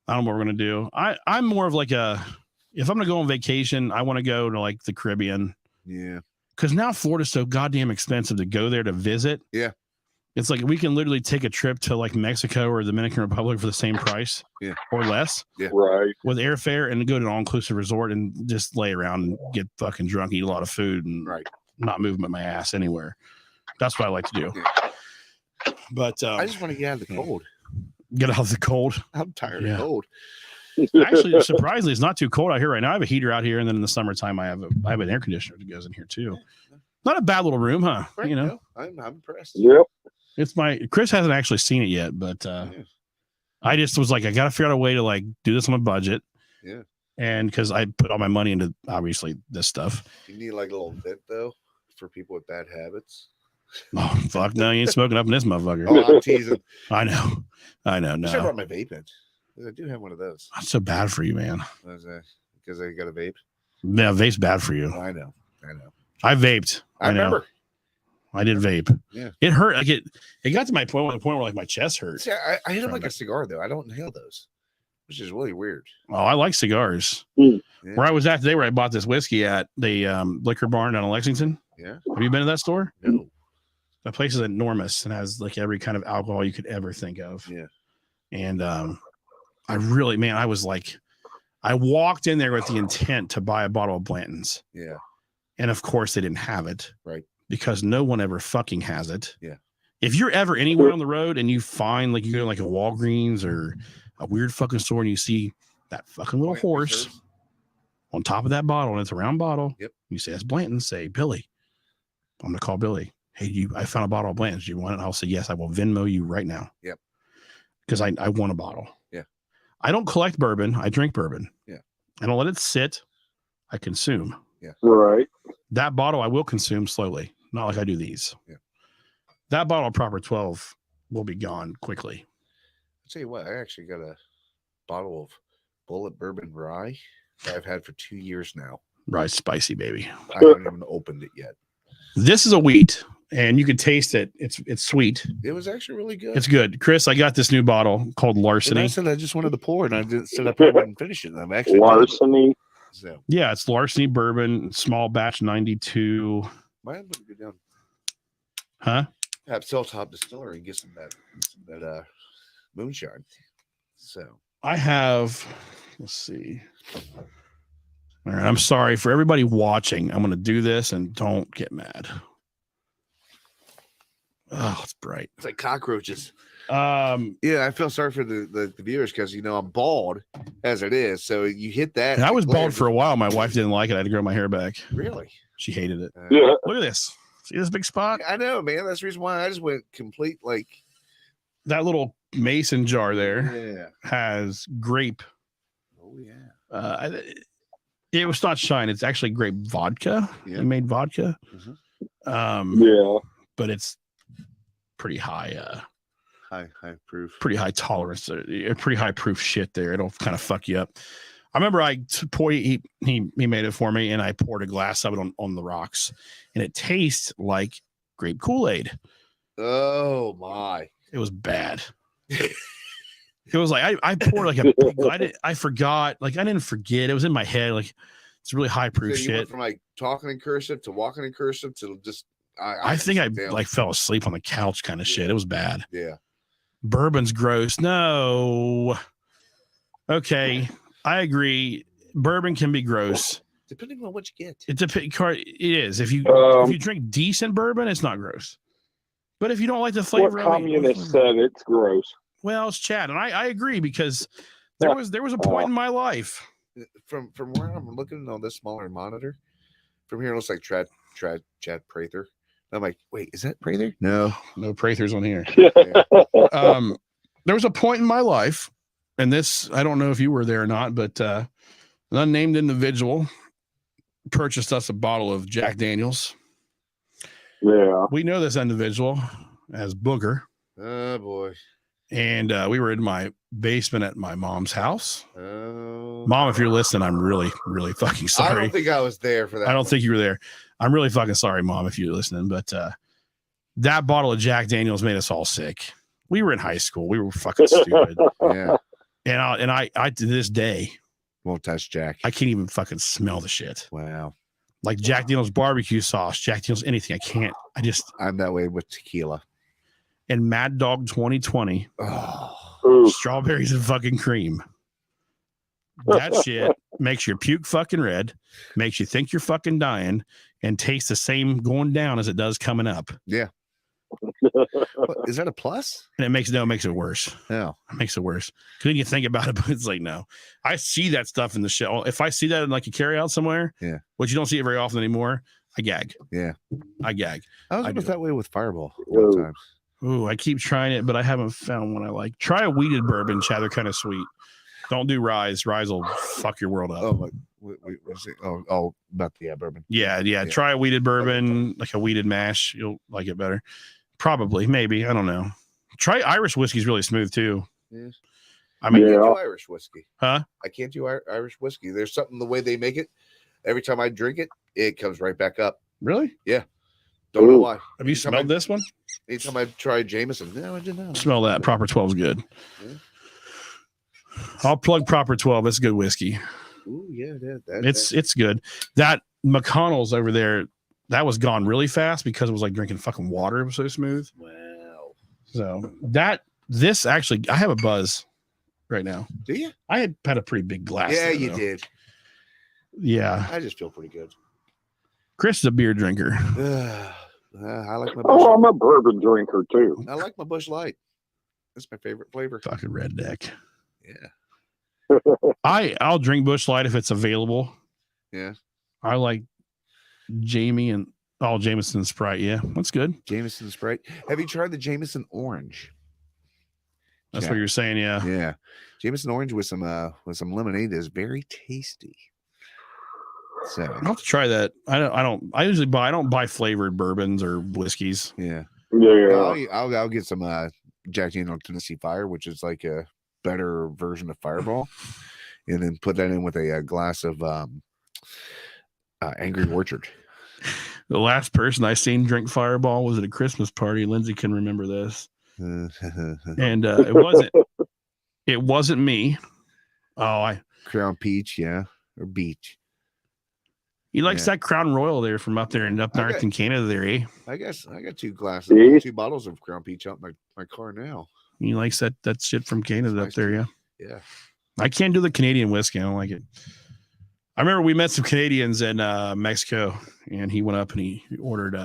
I don't know what we're going to do. I'm more of like if I'm going to go on vacation, I want to go to like the Caribbean. Yeah. Because now Florida's so goddamn expensive to go there to visit. Yeah. It's like we can literally take a trip to like Mexico or the Dominican Republic for the same price or less. Yeah. Right. With airfare and go to an all-inclusive resort and just lay around and get fucking drunk, eat a lot of food, and not move my ass anywhere. That's what I like to do. Yeah. But I just want to get out of the cold. Get out of the cold. I'm tired of cold. Actually, surprisingly, it's not too cold out here right now. I have a heater out here, and then in the summertime, I have an air conditioner that goes in here too. Not a bad little room, huh? Right, you know, no, I'm impressed. Yep. it's Chris hasn't actually seen it yet, but I just was like, I got to figure out a way to like do this on a budget. Yeah. And because I put all my money into obviously this stuff. You need like a little bit though for people with bad habits. Oh fuck no, you ain't smoking up in this motherfucker. Oh, I'm teasing. I know. No. I brought my vape in. I do have one of those. That's so bad for you, man. Because I got a vape. Yeah, vape's bad for you. I know. I vaped. I remember. I did vape. Yeah. It hurt. Like it got to my point where like my chest hurt. See, I hit them like a cigar though. I don't inhale those, which is really weird. Oh, I like cigars. Yeah. Where I was at today, where I bought this whiskey at the liquor barn down in Lexington. Yeah. Have you been to that store? No. That place is enormous and has like every kind of alcohol you could ever think of. Yeah. And I really, man, I was like, I walked in there with the intent to buy a bottle of Blanton's. Yeah. And of course they didn't have it. Right. Because no one ever fucking has it. Yeah. If you're ever anywhere on the road and you find like you go to like a Walgreens or a weird fucking store and you see that fucking little horse on top of that bottle and it's a round bottle. Yep. You say, that's Blanton's. Say, Billy. I'm going to call Billy. Hey, I found a bottle of Blanton's. Do you want it? I'll say, yes, I will Venmo you right now. Yep. Because I want a bottle. Yeah. I don't collect bourbon. I drink bourbon. Yeah. I don't let it sit. I consume. Yeah. Right. That bottle I will consume slowly. Not like I do these. Yeah. That bottle of Proper 12 will be gone quickly. I'll tell you what, I actually got a bottle of Bullet Bourbon Rye that I've had for 2 years now. Rye spicy, baby. I haven't even opened it yet. This is a wheat, and you can taste it. It's sweet. It was actually really good. It's good. Chris, I got this new bottle called Larceny. I said I just wanted to pour, and I didn't said I probably wouldn't finish it. I'm actually Larceny. So Yeah, it's Larceny bourbon, small batch 92. might have to go down. Huh? Have Hilltop Distillery and get some that moonshine. So I have, let's see. All right, I'm sorry for everybody watching. I'm going to do this and don't get mad. Oh, it's bright. it's like cockroaches. Yeah, I feel sorry for the viewers because I'm bald as it is. So you hit that. I was bald for a while. My wife didn't like it. I had to grow my hair back. Really. She hated it. Yeah. Look at this. See this big spot? I know, man. That's the reason why I just went complete like That little mason jar there yeah. has grape. Oh yeah. It was not shine. It's actually grape vodka. Yeah. They made vodka. Yeah. But it's pretty high. High proof. Pretty high tolerance. Pretty high proof shit there. It'll kind of fuck you up. I remember he made it for me, and I poured a glass of it on the rocks, and it tastes like grape Kool-Aid. Oh my! It was bad. It was like I poured like I forgot. Like I didn't forget. It was in my head. Like it's really high proof So you shit. went from like talking in cursive to walking in cursive to just. I think I damn. like fell asleep on the couch kind of shit. It was bad. Yeah. Bourbon's gross. No. Okay, I agree. Bourbon can be gross. Depending on what you get. It is. If you drink decent bourbon, it's not gross. But if you don't like the flavor What of communist said it's gross? well, it's Chad, and I agree because there was a point in my life. From where I'm looking on this smaller monitor, from here it looks like Chad Prather. I'm like, wait, is that Prather? No Prathers on here. There was a point in my life, and this I don't know if you were there or not, but an unnamed individual purchased us a bottle of Jack Daniels. Yeah. We know this individual as Booger. Oh boy. And we were in my basement at my mom's house. Oh, Mom, if you're listening, I'm really, really fucking sorry. I don't think I was there for that. I don't think you were there. I'm really fucking sorry, Mom, if you're listening, but that bottle of Jack Daniels made us all sick. We were in high school. We were fucking stupid. Yeah. And I to this day Won't touch Jack. I can't even fucking smell the shit. Wow. Like Jack Daniels barbecue sauce, Jack Daniels anything. I can't. I'm that way with tequila. And Mad Dog 2020, Ooh. strawberries and fucking cream. That shit makes your puke fucking red, makes you think you're fucking dying, and tastes the same going down as it does coming up. Yeah. Is that a plus? And it makes it worse. No. It makes it worse. Because then you think about it, but it's like, no. I see that stuff in the show. If I see that in like a carry out somewhere, yeah, which you don't see it very often anymore, I gag. Yeah. I gag. I was that way with Fireball Whoa. sometimes. Ooh, I keep trying it, but I haven't found one I like. Try a weeded bourbon, Chad. They're kind of sweet. Don't do Rise. Rise will fuck your world up. Oh, about the bourbon. Yeah. Try a weeded bourbon, like a weeded mash. You'll like it better. Probably, maybe. I don't know. Try Irish whiskey's really smooth too. Yeah. I mean, I can't do Irish whiskey. Huh? I can't do Irish whiskey. There's something the way they make it. Every time I drink it, it comes right back up. Really? Yeah. Don't know why. Have you smelled this one? Anytime I try Jameson, no, I did not. Smell that. Proper 12 is good. Yeah. I'll plug Proper 12. It's good whiskey. Ooh, yeah, It's good. That McConnell's over there, that was gone really fast because it was like drinking fucking water. It was so smooth. Wow. So this actually, I have a buzz right now. Do you? I had a pretty big glass. Yeah, there, you though. did. Yeah. I just feel pretty good. Chris is a beer drinker. I like my Bush. Oh, I'm a bourbon drinker too. I like my Bush Light. That's my favorite flavor. Fucking redneck. Yeah. I'll drink Bush Light if it's available. Yeah. I like Jamie and Jameson Sprite. Yeah, that's good. Jameson Sprite. Have you tried the Jameson Orange? That's what you're saying. Yeah. Yeah. Jameson Orange with some lemonade is very tasty. So I'll have to try that. I don't buy flavored bourbons or whiskeys. yeah. Yeah. I'll get some Jack Daniel's Tennessee Fire, which is like a better version of Fireball, and then put that in with a glass of Angry Orchard. The last person I seen drink Fireball was at a Christmas party. Lindsay can remember this, and it wasn't me. Crown Peach, yeah, or Beach. He likes that Crown Royal there from up there north in Canada there, eh? I guess I got 2 bottles of Crown Peach out in my car now. He likes that shit from Canada up there, yeah. Yeah. I can't do the Canadian whiskey. I don't like it. I remember we met some Canadians in Mexico, and he went up and he ordered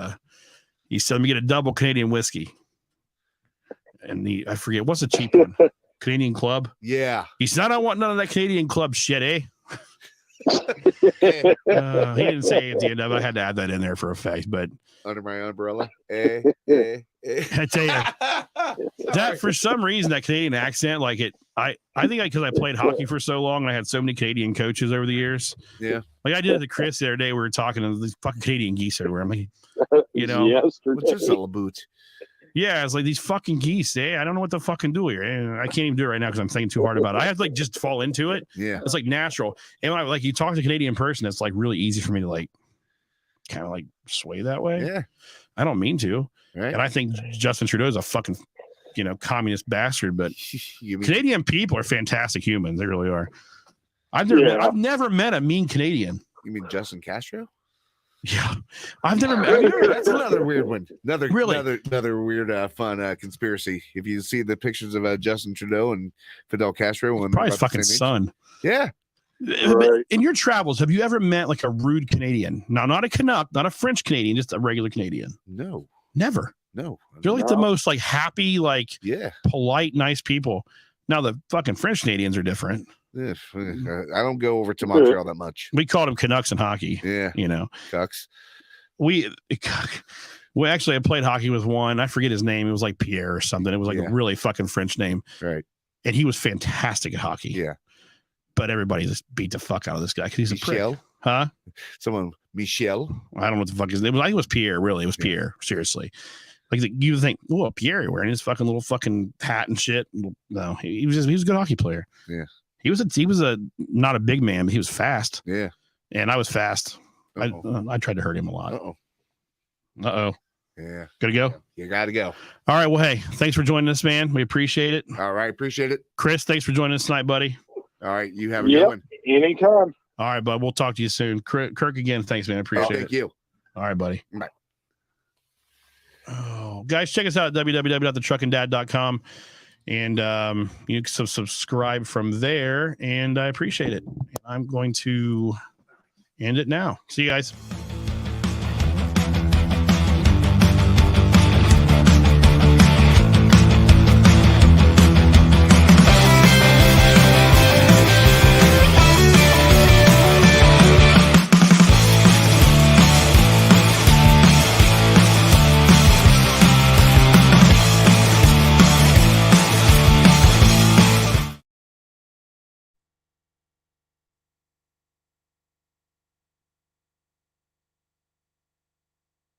he said, "Let me get a double Canadian whiskey." And I forget what's a cheap one. Canadian Club. Yeah. He said, "I don't want none of that Canadian Club shit, eh?" He didn't say it at the end of it. I had to add that in there for effect, but Under my umbrella. I tell you, that for some reason that Canadian accent, like it, I think because I played hockey for so long and I had so many Canadian coaches over the years. Yeah, like I did it to Chris the other day. We were talking to these fucking Canadian geese everywhere. I'm like, what's this all about? Yeah, it's like these fucking geese. I don't know what to fucking do here. I can't even do it right now because I'm thinking too hard about it. I have to like just fall into it. Yeah, it's like natural. And when you talk to a Canadian person, it's like really easy for me to like kind of like sway that way. Yeah, I don't mean to. Right. And I think Justin Trudeau is a fucking communist bastard. But Canadian people are fantastic humans. They really are. I've never met a mean Canadian. You mean Justin Castro? Yeah, I've never met. That's another weird one. Another weird, fun conspiracy. If you see the pictures of Justin Trudeau and Fidel Castro, probably his fucking son. Yeah. Right. In your travels, have you ever met like a rude Canadian? Now, not a Canuck, not a French Canadian, just a regular Canadian. No, never. No, they're like the most like happy, like polite, nice people. Now the fucking French Canadians are different. I don't go over to Montreal that much. We called them Canucks in hockey. Yeah. Cucks. Actually, I played hockey with one. I forget his name. It was like Pierre or something. It was like a really fucking French name. Right. And he was fantastic at hockey. Yeah. But everybody just beat the fuck out of this guy because he's Michel? a prick. Huh? Michel? I don't know what the fuck his name was. I think it was Pierre, really. It was Pierre. Seriously. Like you think, oh, Pierre wearing his fucking little fucking hat and shit. No, he was a good hockey player. Yeah. He was not a big man, but he was fast. Yeah. And I was fast. I tried to hurt him a lot. Uh-oh. Yeah. Gotta go. You gotta go. All right. Well, hey, thanks for joining us, man. We appreciate it. All right. Appreciate it. Chris, thanks for joining us tonight, buddy. All right. You have a good one. Anytime. All right, bud. We'll talk to you soon. Kirk again. Thanks, man. Appreciate it. Thank you. All right, buddy. Bye. Oh, guys, check us out at www.thetruckandad.com. And you can subscribe from there. And I appreciate it. I'm going to end it now. See you guys.